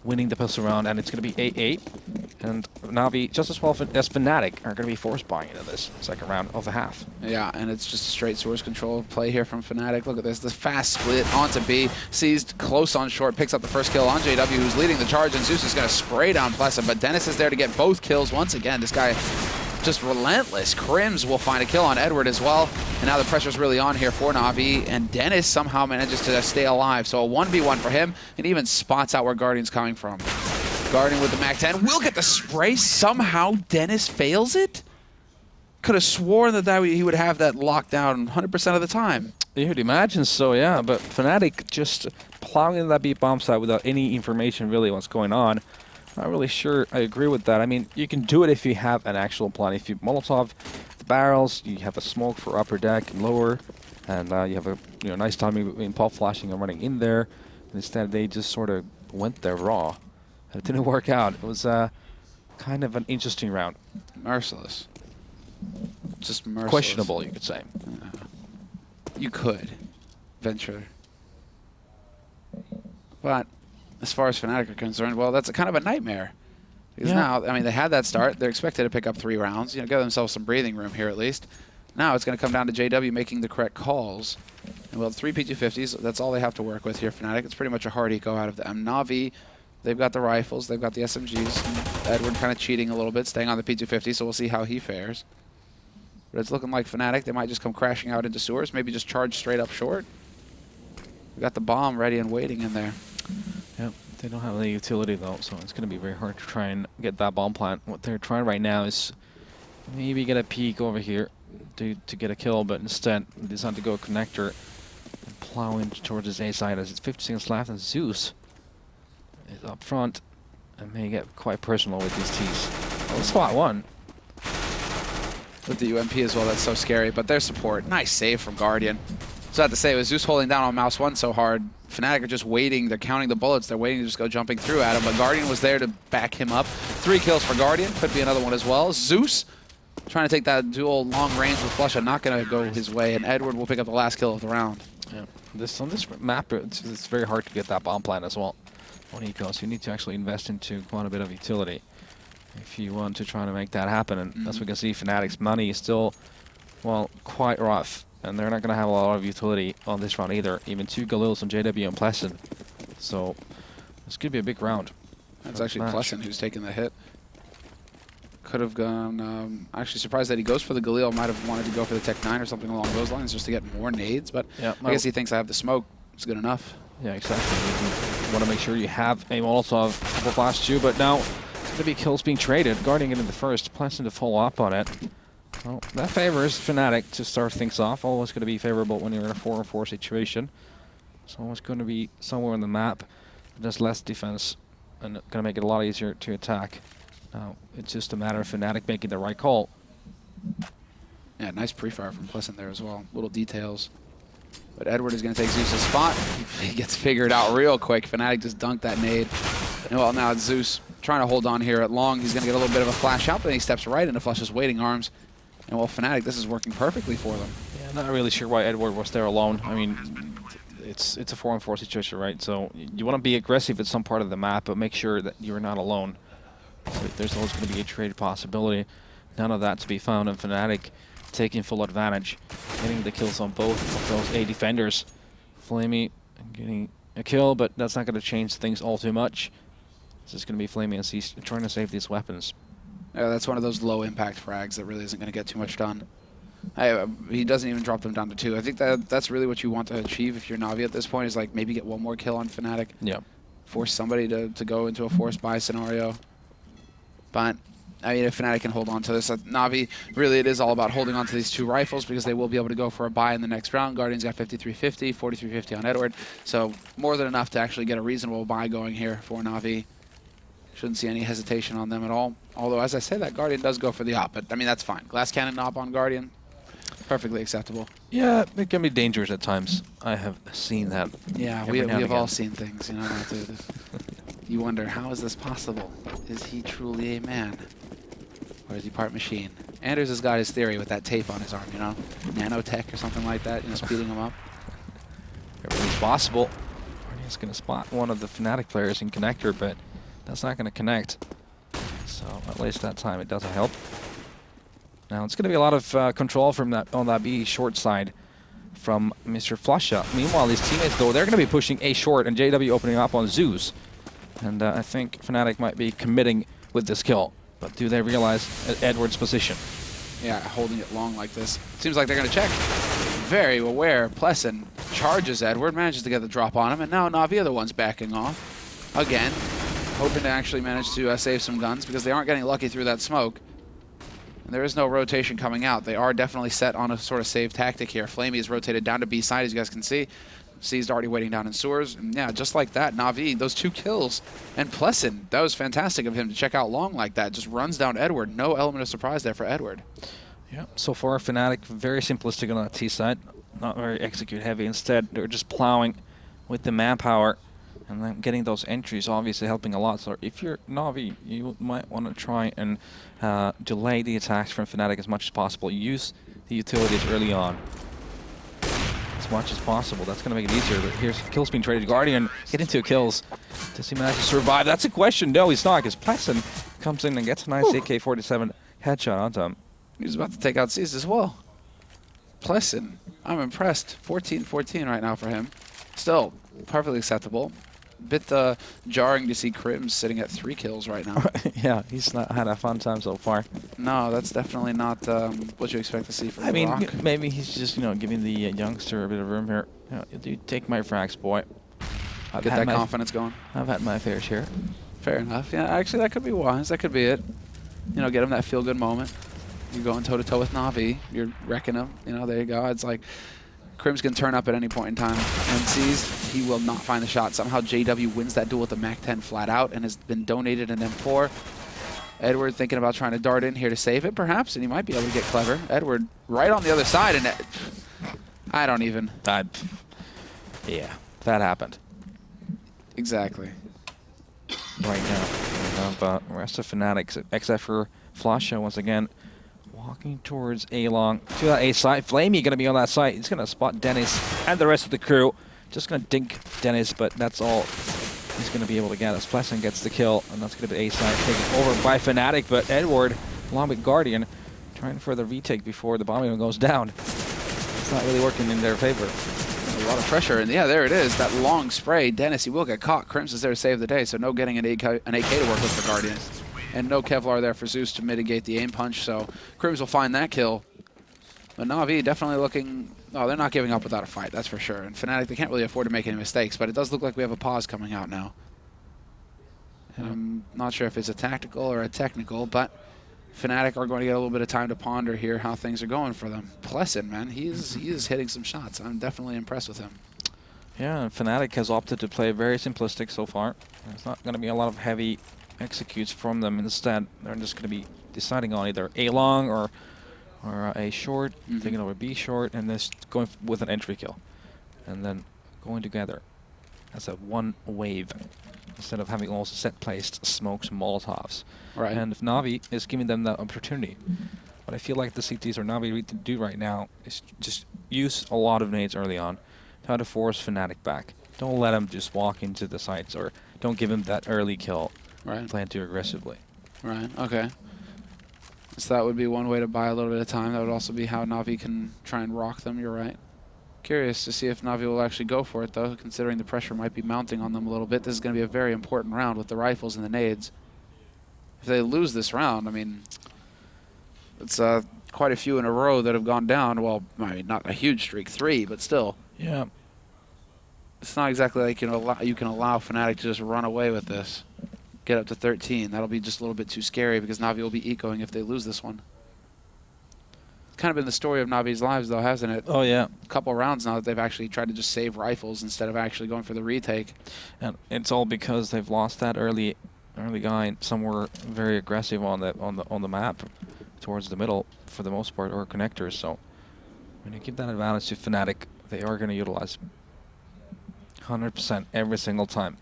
winning the pistol round. And it's going to be 8-8. And NaVi, just as well as Fnatic, are going to be force buying into this second round of the half. Yeah, and it's just a straight source control play here from Fnatic. Look at this, the fast split onto B, seized close on short, picks up the first kill on JW, who's leading the charge, and Zeus is going to spray down Plessa, but Dennis is there to get both kills once again. This guy just relentless. Crims will find a kill on Edward as well, and now the pressure's really on here for NaVi, and Dennis somehow manages to stay alive, so a 1v1 for him, and even spots out where Guardian's coming from. Guardian with the Mac-10 will get the spray. Somehow Dennis fails it? Could have sworn that he would have that locked down 100% of the time. You'd imagine so, yeah, but Fnatic just plowing into that B bomb site without any information really what's going on. Not really sure I agree with that. I mean, you can do it if you have an actual plan. If you Molotov the barrels, you have a smoke for upper deck and lower, and you have a nice timing between pop flashing and running in there. And instead, they just sort of went there raw. It didn't work out. It was kind of an interesting round. Merciless. Just merciless. Questionable, you could say. You could venture. But as far as Fnatic are concerned, well, that's a kind of a nightmare. Because now, I mean, they had that start. They're expected to pick up 3 rounds. Give themselves some breathing room here at least. Now it's going to come down to JW making the correct calls. And well, 3 P250s, that's all they have to work with here, Fnatic. It's pretty much a hard eco out of them. NaVi, they've got the rifles, they've got the SMGs. Edward kind of cheating a little bit, staying on the P250, so we'll see how he fares. But it's looking like Fnatic, they might just come crashing out into sewers, maybe just charge straight up short. We got the bomb ready and waiting in there. Yep, they don't have any utility though, so it's going to be very hard to try and get that bomb plant. What they're trying right now is maybe get a peek over here to get a kill, but instead they decide to go connector and plow in towards his A side as it's 50 seconds left, and Zeus is up front and may get quite personal with these Ts. Oh, spot one. With the UMP as well, that's so scary, but their support, nice save from Guardian. So I have to say, with Zeus holding down on mouse 1 so hard, Fnatic are just waiting, they're counting the bullets, they're waiting to just go jumping through at him, but Guardian was there to back him up. 3 kills for Guardian, could be another one as well. Zeus trying to take that dual long range with Flusha, not going to go his way, and Edward will pick up the last kill of the round. Yeah, on this map, it's very hard to get that bomb plant as well. When he goes, you need to actually invest into quite a bit of utility if you want to try to make that happen. And as we can see, Fnatic's money is still, well, quite rough. And they're not going to have a lot of utility on this round either. Even 2 Galils on JW and Pleasant. So this could be a big round. That's actually Pleasant who's taking the hit. Could have gone, actually surprised that he goes for the Galil. Might have wanted to go for the Tech 9 or something along those lines just to get more nades. But yeah, I guess he thinks I have the smoke. It's good enough. Yeah, exactly. You want to make sure you have a Molotov Overpass too, but now it's going to be kills being traded. Guarding it in the first, Pleasant to follow up on it. Well, that favors Fnatic to start things off. Always going to be favorable when you're in a 4-on-4 situation. It's always going to be somewhere on the map. There's less defense and going to make it a lot easier to attack. Now, it's just a matter of Fnatic making the right call. Yeah, nice pre-fire from Pleasant there as well. Little details. But Edward is going to take Zeus' spot. He gets figured out real quick. Fnatic just dunked that nade. And well, now it's Zeus trying to hold on here at long. He's going to get a little bit of a flash out, but then he steps right into Flush's waiting arms. And well, Fnatic, this is working perfectly for them. Yeah, not really sure why Edward was there alone. I mean, it's a 4-on-4 situation, right? So you want to be aggressive at some part of the map, but make sure that you're not alone. So there's always going to be a trade possibility. None of that to be found, and Fnatic taking full advantage, getting the kills on both of those A defenders. Flamey getting a kill, but that's not going to change things all too much. It's just going to be Flamey and Cease trying to save these weapons. Yeah, that's one of those low-impact frags that really isn't going to get too much done. He doesn't even drop them down to 2. I think that's really what you want to achieve if you're NaVi at this point, is like maybe get one more kill on Fnatic. Yeah. Force somebody to go into a forced buy scenario. But I mean, if Fnatic can hold on to this, NaVi, really it is all about holding on to these 2 rifles because they will be able to go for a buy in the next round. Guardian's got 5350, 4350 on Edward. So more than enough to actually get a reasonable buy going here for NaVi. Shouldn't see any hesitation on them at all. Although, as I say, that Guardian does go for the op, but I mean, that's fine. Glass cannon op on Guardian, perfectly acceptable. Yeah, it can be dangerous at times. I have seen that. Yeah, we have all seen things, you know. You wonder, how is this possible? Is he truly a man? Or is he part machine? Anders has got his theory with that tape on his arm, you know? Nanotech or something like that, you know, speeding him up. Everything's possible. Guardian's going to spot one of the Fnatic players in connector, but that's not going to connect. So at least that time it doesn't help. Now it's going to be a lot of control from that on that B short side from Mr. Flusha. Meanwhile, his teammates, though, they're going to be pushing A short and JW opening up on Zeus. And I think Fnatic might be committing with this kill. But do they realize Edward's position? Yeah, holding it long like this. Seems like they're going to check. Very aware. Plessen charges Edward, manages to get the drop on him, and now NaVi are the ones backing off. Again, hoping to actually manage to save some guns because they aren't getting lucky through that smoke. And there is no rotation coming out. They are definitely set on a sort of save tactic here. Flamey is rotated down to B side, as you guys can see. C's already waiting down in sewers. And yeah, just like that, NaVi, those 2 kills. And Plessen, that was fantastic of him to check out long like that. Just runs down Edward. No element of surprise there for Edward. Yeah, so far Fnatic very simplistic on that T side. Not very execute heavy. Instead, they're just plowing with the manpower. And then getting those entries obviously helping a lot. So if you're NaVi, you might want to try and delay the attacks from Fnatic as much as possible. Use the utilities early on as much as possible. That's going to make it easier. But here's kills being traded. Guardian getting 2 kills. Does he manage to survive? That's a question. No, he's not, because Plessen comes in and gets a nice AK-47 headshot onto him. He's about to take out C's as well. Plessen, I'm impressed. 14-14 right now for him. Still perfectly acceptable. Bit jarring to see Crims sitting at 3 kills right now. Yeah, he's not had a fun time so far. No, that's definitely not what you expect to see from I mean, Rock. maybe he's just, giving the youngster a bit of room here. You take my frags, boy. Get that confidence going. I've had my fair share. Fair enough. Yeah, actually, that could be wise. That could be it. Get him that feel-good moment. You're going toe-to-toe with NaVi. You're wrecking him. There you go. It's like Crims can turn up at any point in time and sees he will not find the shot. Somehow JW wins that duel with the Mac-10 flat out and has been donated an M4. Edward thinking about trying to dart in here to save it, perhaps, and he might be able to get clever. Edward right on the other side, and I don't even. Yeah, that happened. Exactly. Right now, but rest of Fnatic, except for Flusha once again, walking towards A long to that A side. Flamey going to be on that side. He's going to spot Dennis and the rest of the crew. Just going to dink Dennis, but that's all he's going to be able to get as Plessen gets the kill, and that's going to be A side taken over by Fnatic. But Edward, along with Guardian, trying for the retake before the bomb even goes down. It's not really working in their favor. A lot of pressure, and yeah, there it is. That long spray. Dennis, he will get caught. Crims is there to save the day, so no getting an AK to work with for Guardian. And no Kevlar there for Zeus to mitigate the aim punch, so Crims will find that kill. But NaVi definitely looking... Oh, they're not giving up without a fight, that's for sure. And Fnatic, they can't really afford to make any mistakes, but it does look like we have a pause coming out now. And I'm not sure if it's a tactical or a technical, but Fnatic are going to get a little bit of time to ponder here how things are going for them. Plessen, man, he is hitting some shots. I'm definitely impressed with him. Yeah, and Fnatic has opted to play very simplistic so far. There's not going to be a lot of heavy executes from them. Instead, they're just going to be deciding on either A long or A short, taking over B short, and then going with an entry kill. And then going together as a one wave instead of having also set placed smokes and Molotovs. Right. And if NaVi is giving them that opportunity, what I feel like the CTs or NaVi need to do right now is just use a lot of nades early on, try to force Fnatic back. Don't let them just walk into the sites, or don't give him that early kill. Right. Plan too aggressively. Right, okay. So that would be one way to buy a little bit of time. That would also be how NaVi can try and rock them, you're right. Curious to see if NaVi will actually go for it, though, considering the pressure might be mounting on them a little bit. This is going to be a very important round with the rifles and the nades. If they lose this round, I mean, it's quite a few in a row that have gone down. Well, I mean, not a huge streak, 3, but still. Yeah. It's not exactly like you can allow Fnatic to just run away with this. Get up to 13. That'll be just a little bit too scary because NaVi will be ecoing if they lose this one. It's kind of been the story of NaVi's lives, though, hasn't it? Oh, yeah. A couple rounds now that they've actually tried to just save rifles instead of actually going for the retake. And it's all because they've lost that early guy somewhere very aggressive on the map towards the middle for the most part, or connectors. So when you give that advantage to Fnatic, they are going to utilize 100% every single time.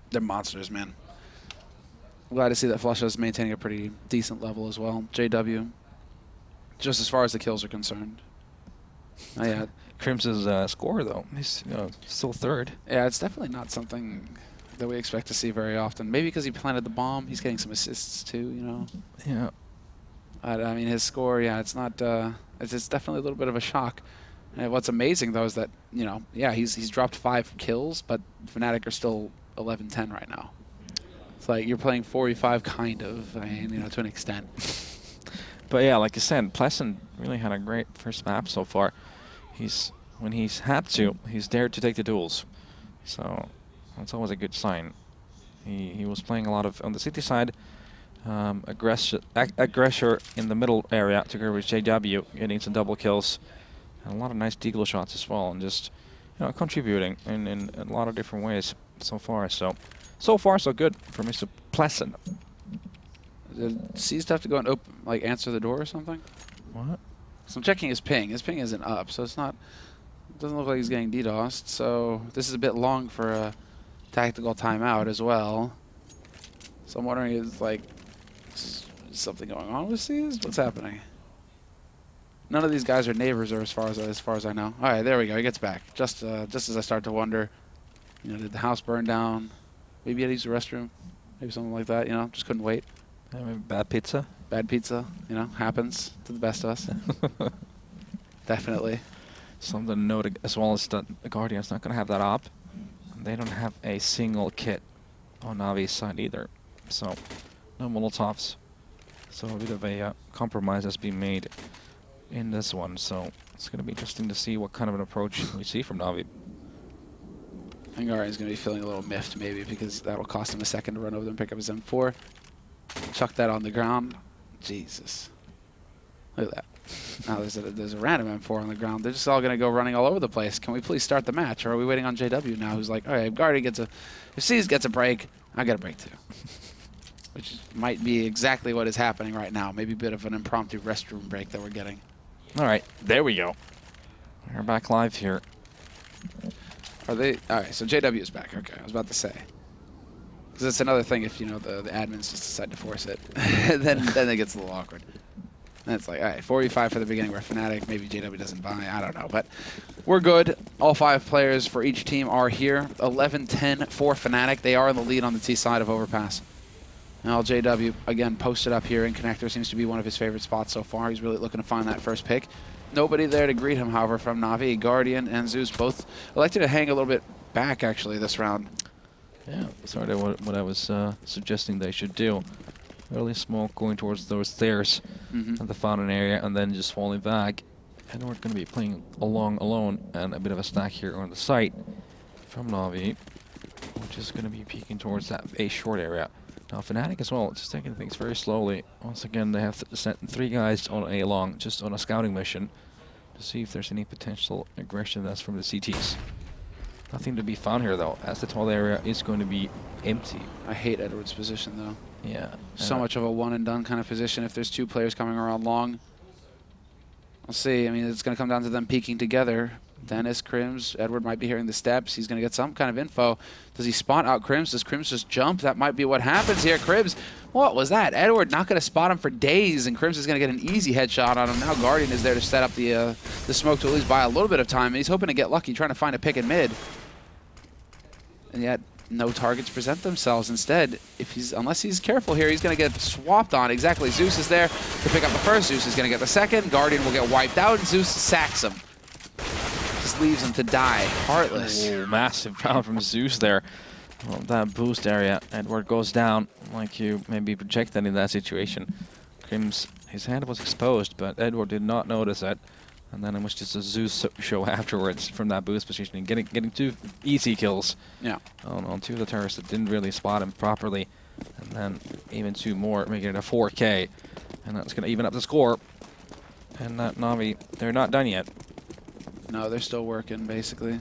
They're monsters, man. I'm glad to see that Flusha is maintaining a pretty decent level as well. JW, just as far as the kills are concerned. Oh, yeah. Crimson's score, though, he's still third. Yeah, it's definitely not something that we expect to see very often. Maybe because he planted the bomb, he's getting some assists too, you know. Yeah. I mean, his score, yeah, it's not. It's definitely a little bit of a shock. And what's amazing though is that, you know, yeah, he's dropped 5 kills, but Fnatic are still 11-10 right now. It's like you're playing 4v5 kind of, I mean, you know, to an extent. But yeah, like you said, Pleasant really had a great first map so far. When he's had to, he's dared to take the duels. So that's always a good sign. He was playing a lot of, on the city side, aggressor in the middle area together with JW, getting some double kills. And a lot of nice deagle shots as well, and just, you know, contributing in a lot of different ways so far. So far so good for Mr. Pleasant. Did C's have to go and like answer the door or something? What? So I'm checking his ping. His ping isn't up, so it's not. It doesn't look like he's getting DDoSed. So this is a bit long for a tactical timeout as well. So I'm wondering, is something going on with C's? What's happening? None of these guys are neighbors, or as far as I know. All right, there we go. He gets back. Just as I start to wonder, you know, did the house burn down? Maybe he had to use the restroom. Maybe something like that. You know, just couldn't wait. Yeah, maybe bad pizza. Bad pizza, you know, happens to the best of us. Definitely. Something to note as well is that the Guardian's not going to have that op. They don't have a single kit on NaVi's side either. So, no Molotovs. So a bit of a compromise has been made in this one. So it's going to be interesting to see what kind of an approach we see from NaVi. And Guardian's going to be feeling a little miffed maybe because that'll cost him a second to run over them and pick up his M4. Chuck that on the ground. Jesus. Look at that. Now there's a random M4 on the ground. They're just all going to go running all over the place. Can we please start the match? Or are we waiting on JW now who's like, all right, if Guardian gets if C's gets a break, I get a break too. Which might be exactly what is happening right now. Maybe a bit of an impromptu restroom break that we're getting. All right, there we go. We're back live here. Are they? All right, so JW is back. Okay, I was about to say. Because it's another thing if, you know, the admins just decide to force it. then it gets a little awkward. And it's like, all right, 4v5 for the beginning. We're Fnatic. Maybe JW doesn't buy. I don't know. But we're good. All 5 players for each team are here. 11-10 for Fnatic. They are in the lead on the T side of Overpass. Now JW, again, posted up here in Connector. Seems to be one of his favorite spots so far. He's really looking to find that first pick. Nobody there to greet him, however, from Navi. Guardian and Zeus both elected to hang a little bit back, actually, this round. Yeah, sort of what I was suggesting they should do. Early smoke going towards those stairs at the fountain area and then just falling back. And we're going to be playing alone and a bit of a stack here on the site from Navi, which is going to be peeking towards that A short area. Now Fnatic as well, just taking things very slowly. Once again, they have sent 3 guys on A long, just on a scouting mission, to see if there's any potential aggression that's from the CTs. Nothing to be found here though, as the tall area is going to be empty. I hate Edward's position though. Yeah. So much of a one and done kind of position if there's 2 players coming around long. We'll see. I mean, it's going to come down to them peeking together. Dennis, Crims, Edward might be hearing the steps. He's going to get some kind of info. Does he spot out Crims? Does Crims just jump? That might be what happens here. Crims, what was that? Edward not going to spot him for days, and Crims is going to get an easy headshot on him. Now Guardian is there to set up the smoke to at least buy a little bit of time. And he's hoping to get lucky, trying to find a pick in mid. And yet, no targets present themselves. Instead, unless he's careful here, he's going to get swapped on. Exactly. Zeus is there to pick up the first. Zeus is going to get the second. Guardian will get wiped out, and Zeus sacks him. Just leaves him to die, heartless. Oh, massive round from Zeus there. Well, that boost area. Edward goes down like you maybe projected in that situation. Crims, his hand was exposed, but Edward did not notice it. And then it was just a Zeus show afterwards from that boost positioning, getting 2 easy kills. Yeah. On 2 of the terrorists that didn't really spot him properly. And then even 2 more, making it a 4K. And that's going to even up the score. And that Navi, they're not done yet. No, they're still working, basically.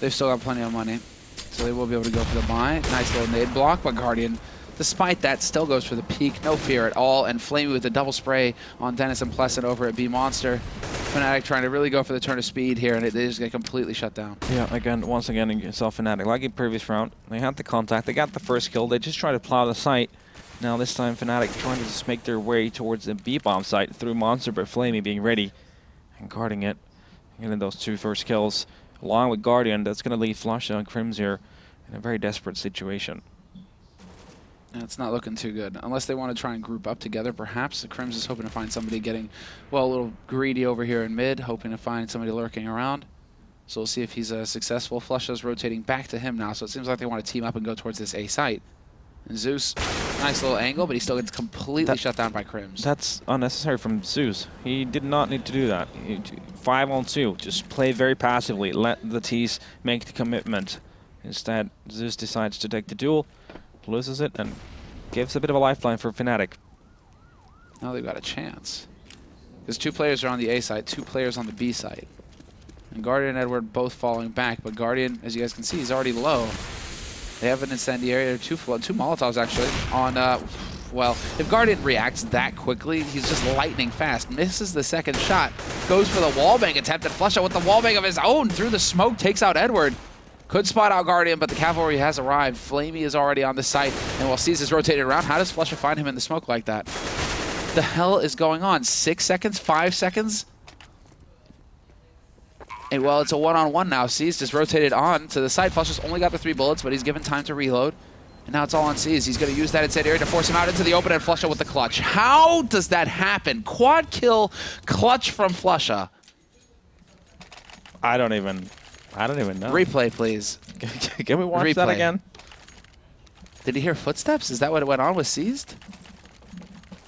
They've still got plenty of money, so they will be able to go for the buy. Nice little nade block, but Guardian, despite that, still goes for the peek. No fear at all, and Flamey with the double spray on Dennis and Pleasant over at B Monster. Fnatic trying to really go for the turn of speed here, and they just get completely shut down. Yeah, once again, you saw Fnatic, like in previous round, they had the contact, they got the first kill, they just tried to plow the site. Now this time, Fnatic trying to just make their way towards the B-bomb site through Monster, but Flamey being ready and guarding it. Getting those 2 first kills, along with Guardian, that's going to leave Flusha and Crims here in a very desperate situation. And it's not looking too good. Unless they want to try and group up together, perhaps. The Crims is hoping to find somebody getting, well, a little greedy over here in mid, hoping to find somebody lurking around. So we'll see if he's successful. Flusha's rotating back to him now, so it seems like they want to team up and go towards this A site. And Zeus, nice little angle, but he still gets completely shut down by Crims. That's unnecessary from Zeus. He did not need to do that. 5-on-2, just play very passively. Let the T's make the commitment. Instead, Zeus decides to take the duel, loses it, and gives a bit of a lifeline for Fnatic. Now they've got a chance. Because 2 players are on the A site, 2 players on the B site. And Guardian and Edward both falling back, but Guardian, as you guys can see, is already low. They have an incendiary, or 2 Molotovs actually, on, well, if Guardian reacts that quickly, he's just lightning fast. Misses the second shot, goes for the wallbang attempt, and Flusha with the wallbang of his own through the smoke takes out Edward. Could spot out Guardian, but the cavalry has arrived. Flamey is already on the site, and while C's is rotated around, how does Flusha find him in the smoke like that? The hell is going on? 6 seconds? 5 seconds? And well, it's a one-on-one now. C's just rotated on to the side. Flusha's only got the 3 bullets, but he's given time to reload. And now it's all on C's. He's going to use that incendiary to force him out into the open and Flusha with the clutch. How does that happen? Quad kill clutch from Flusha. I don't even know. Replay, please. Can we watch that again? Did he hear footsteps? Is that what went on with Seized?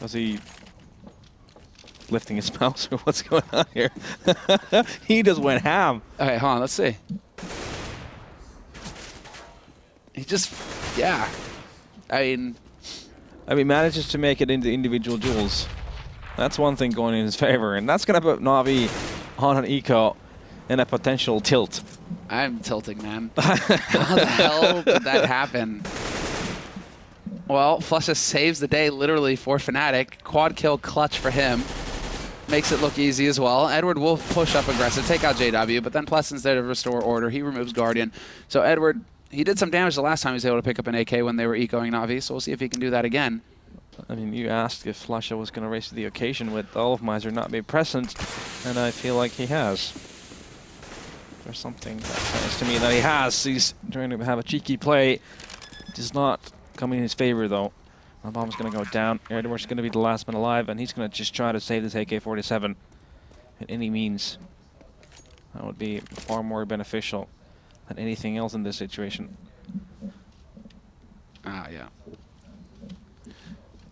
Was he lifting his mouse or what's going on here? He just went ham. Okay, hold on, let's see. He just, yeah. I mean, manages to make it into individual duels. That's one thing going in his favor, and that's going to put NaVi on an eco and a potential tilt. I'm tilting, man. How the hell did that happen? Well, Flusha saves the day literally for Fnatic. Quad kill clutch for him. Makes it look easy as well. Edward will push up aggressive, take out JW, but then Plesson's there to restore order. He removes Guardian. So Edward, he did some damage the last time he was able to pick up an AK when they were ecoing NaVi, so we'll see if he can do that again. I mean, you asked if Flusha was going to race to the occasion with all of Miser not being present, and I feel like he has. There's something that says to me that he has. He's trying to have a cheeky play. It does not come in his favor, though. My bomb's going to go down. Edward's going to be the last man alive, and he's going to just try to save this AK-47 at any means. That would be far more beneficial than anything else in this situation. Yeah.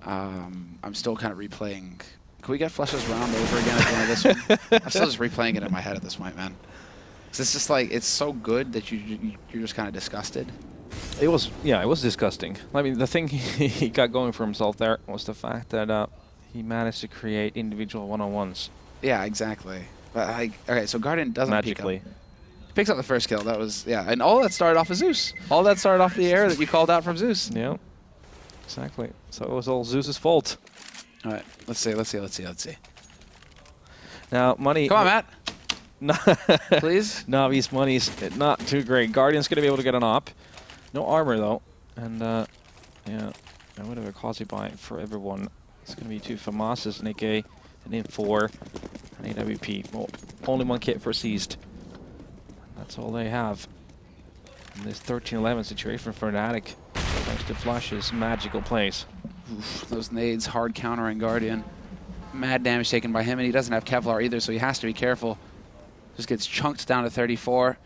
I'm still kind of replaying. Can we get Flusha's round over again at the end of this one? I'm still just replaying it in my head at this point, man. Because it's just like, it's so good that you're just kind of disgusted. It was, yeah, it was disgusting. I mean, the thing he got going for himself there was the fact that he managed to create individual one-on-ones. Yeah, exactly. But like, okay, so Guardian doesn't magically. Picks up the first kill. That was, yeah, and all that started off of Zeus. All that started off the air that you called out from Zeus. Yeah, exactly. So it was all Zeus's fault. All right, let's see. Now, money. Come on, Matt. Please. NaVi's money's not too great. Guardian's going to be able to get an op. No armor, though. And, yeah, a bit of a quasi buy for everyone. It's going to be 2 FAMASs, an AK, an M4, an AWP. Well, only 1 kit for Seized. That's all they have. In this 13-11 situation for Fnatic, thanks to Flush's magical plays. Oof, those nades hard countering Guardian. Mad damage taken by him, and he doesn't have Kevlar either, so he has to be careful. Just gets chunked down to 34.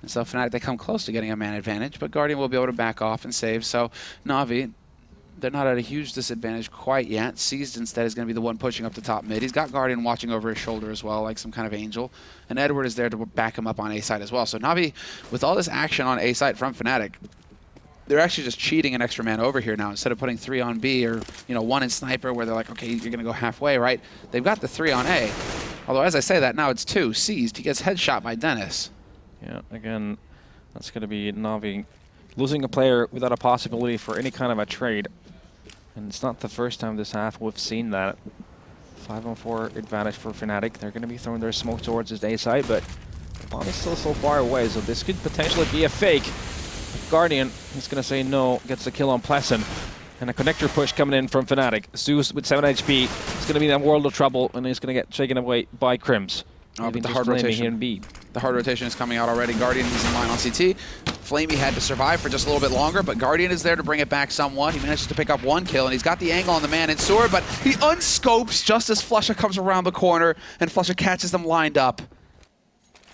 And so Fnatic, they come close to getting a man advantage, but Guardian will be able to back off and save. So NaVi, they're not at a huge disadvantage quite yet. Seized instead is going to be the one pushing up the top mid. He's got Guardian watching over his shoulder as well, like some kind of angel. And Edward is there to back him up on A side as well. So NaVi, with all this action on A side from Fnatic, they're actually just cheating an extra man over here now. Instead of putting 3 on B or 1 in Sniper where they're like, okay, you're going to go halfway, right? They've got the 3 on A. Although as I say that, now it's 2. Seized. He gets headshot by Dennis. Yeah, again, that's going to be NaVi losing a player without a possibility for any kind of a trade. And it's not the first time this half we've seen that. 5-on-4 advantage for Fnatic. They're going to be throwing their smoke towards his A side, but the bomb is still so far away, so this could potentially be a fake. Guardian is going to say no, gets the kill on Plesson. And a connector push coming in from Fnatic. Zeus with 7 HP is going to be in a world of trouble, and he's going to get shaken away by Crims. Oh, but the hard rotation. The hard rotation is coming out already. Guardian is in line on CT. Flamey had to survive for just a little bit longer, but Guardian is there to bring it back somewhat. He manages to pick up 1 kill, and he's got the angle on the man in Sword, but he unscopes just as Flusha comes around the corner, and Flusha catches them lined up.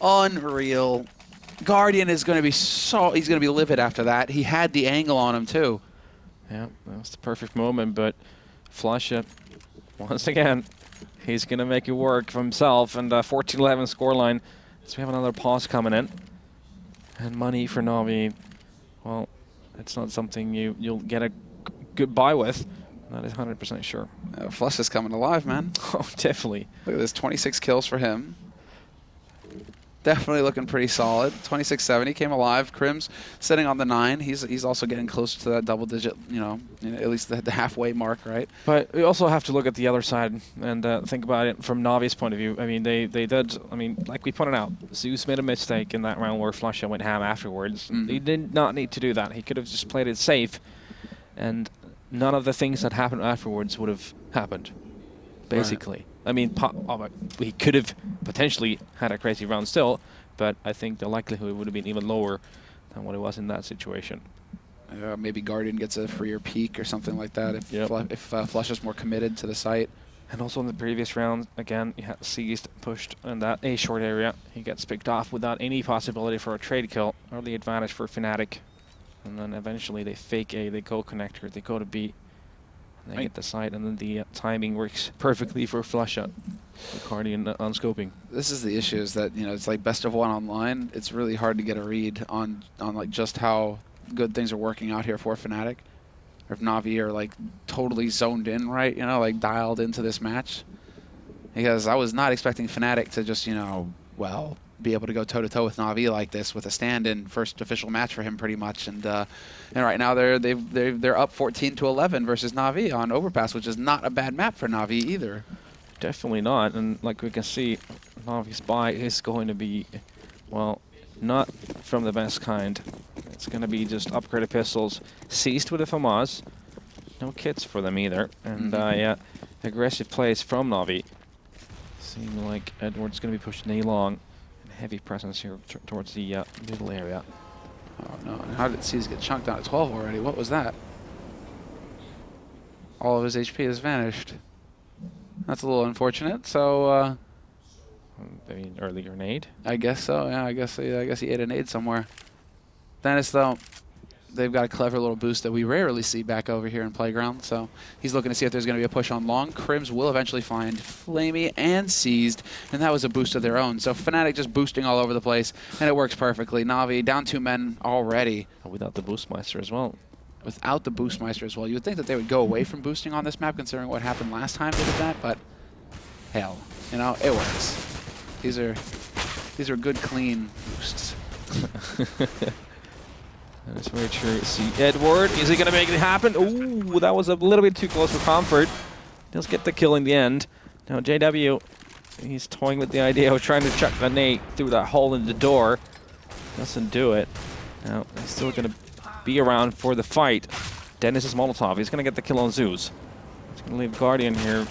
Unreal. Guardian is going to be he's going to be livid after that. He had the angle on him, too. Yeah, that was the perfect moment, but Flusha, once again, he's going to make it work for himself, and 14-11 scoreline. So we have another pause coming in. And money for NaVi, well, it's not something you'll get a good buy with. That is 100% sure. Flush is coming alive, man. Oh, definitely. Look at this, 26 kills for him. Definitely looking pretty solid. 26-7, he came alive. Crim's sitting on the 9. He's also getting closer to that double-digit, you know, at least the halfway mark, right? But we also have to look at the other side and think about it from NaVi's point of view. I mean, they did, I mean, like we pointed out, Zeus made a mistake in that round where Flusha went ham afterwards. He did not need to do that. He could have just played it safe, and none of the things that happened afterwards would have happened, basically. Right. I mean, he could have potentially had a crazy round still, but I think the likelihood would have been even lower than what it was in that situation. Maybe Guardian gets a freer peek or something like that if Flush is more committed to the site. And also in the previous round, again, he had seized, pushed in that A short area. He gets picked off without any possibility for a trade kill. Early advantage for Fnatic. And then eventually they fake A, they go connector, they go to B. They get the site, and then the timing works perfectly for Flusha. The Guardian on scoping. This is the issue, is that, you know, it's like best of 1 online. It's really hard to get a read on like just how good things are working out here for Fnatic. Or if NaVi are like totally zoned in, right? You know, like dialed into this match. Because I was not expecting Fnatic to just, you know, well, be able to go toe-to-toe with NaVi like this with a stand-in first official match for him pretty much. And right now they're up 14-11 versus NaVi on Overpass, which is not a bad map for NaVi either. Definitely not. And like we can see, NaVi's buy is going to be, well, not from the best kind. It's going to be just upgraded pistols, seized with a FAMAS. No kits for them either. And yeah, aggressive plays from NaVi. Seeing like Edward's going to be pushing A long. Heavy presence here towards the middle area. Oh no, and how did C's get chunked down at 12 already? What was that? All of his HP has vanished. That's a little unfortunate, so I mean, early grenade? I guess so, yeah, I guess he ate a nade somewhere. Dennis, though, they've got a clever little boost that we rarely see back over here in Playground, so he's looking to see if there's going to be a push on long. Crims will eventually find Flamey and Seized, and that was a boost of their own. So Fnatic just boosting all over the place, and it works perfectly. NaVi down 2 men already. Without the Boostmeister as well. Without the Boostmeister as well. You would think that they would go away from boosting on this map, considering what happened last time they did that, but hell, you know, it works. These are good, clean boosts. That is very true. See Edward, is he going to make it happen? Ooh, that was a little bit too close for comfort. Does get the kill in the end. Now JW, he's toying with the idea of trying to chuck the nade through that hole in the door. Doesn't do it. Now he's still going to be around for the fight. Dennis is Molotov. He's going to get the kill on Zeus. He's going to leave Guardian here.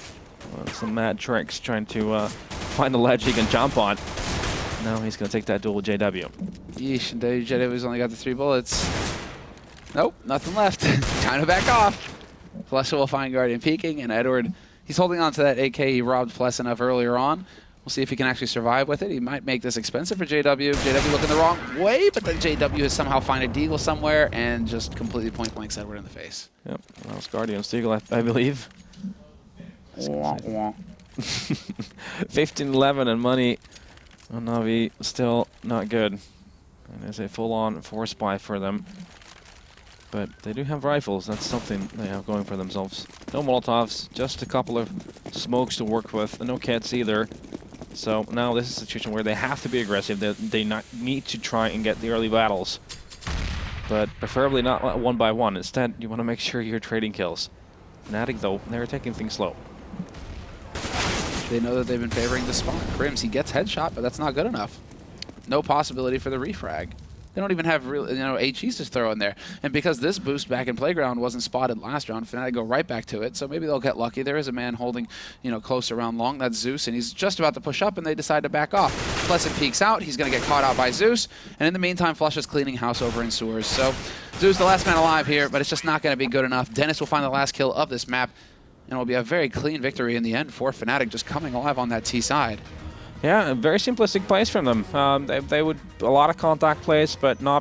Some mad tricks trying to find a ledge he can jump on. Now he's going to take that duel with JW. Yeesh, and JW's only got the 3 bullets. Nope, nothing left. Time to back off. Flusha will find Guardian peeking, and Edward, he's holding on to that AK he robbed Pleasant of earlier on. We'll see if he can actually survive with it. He might make this expensive for JW. JW looking the wrong way, but then JW has somehow found a deagle somewhere and just completely point-blanks Edward in the face. Yep, that was Guardian's deagle, I believe. 15-11 and money on NaVi, still not good. And there's a full-on force buy for them. But they do have rifles, that's something they have going for themselves. No Molotovs, just a couple of smokes to work with, and no kits either. So now this is a situation where they have to be aggressive, they need to try and get the early battles. But preferably not 1 by 1, instead you want to make sure you're trading kills. Fnatic though, they're taking things slow. They know that they've been favoring the spawn. Crims, he gets headshot, but that's not good enough. No possibility for the refrag. They don't even have real, HEs to throw in there. And because this boost back in Playground wasn't spotted last round, Fnatic go right back to it. So maybe they'll get lucky. There is a man holding, close around long. That's Zeus, and he's just about to push up, and they decide to back off. Pleasant peeks out. He's going to get caught out by Zeus. And in the meantime, Flush is cleaning house over in sewers. So Zeus, the last man alive here, but it's just not going to be good enough. Dennis will find the last kill of this map, and it will be a very clean victory in the end for Fnatic, just coming alive on that T side. Yeah, very simplistic plays from them. They would a lot of contact plays, but not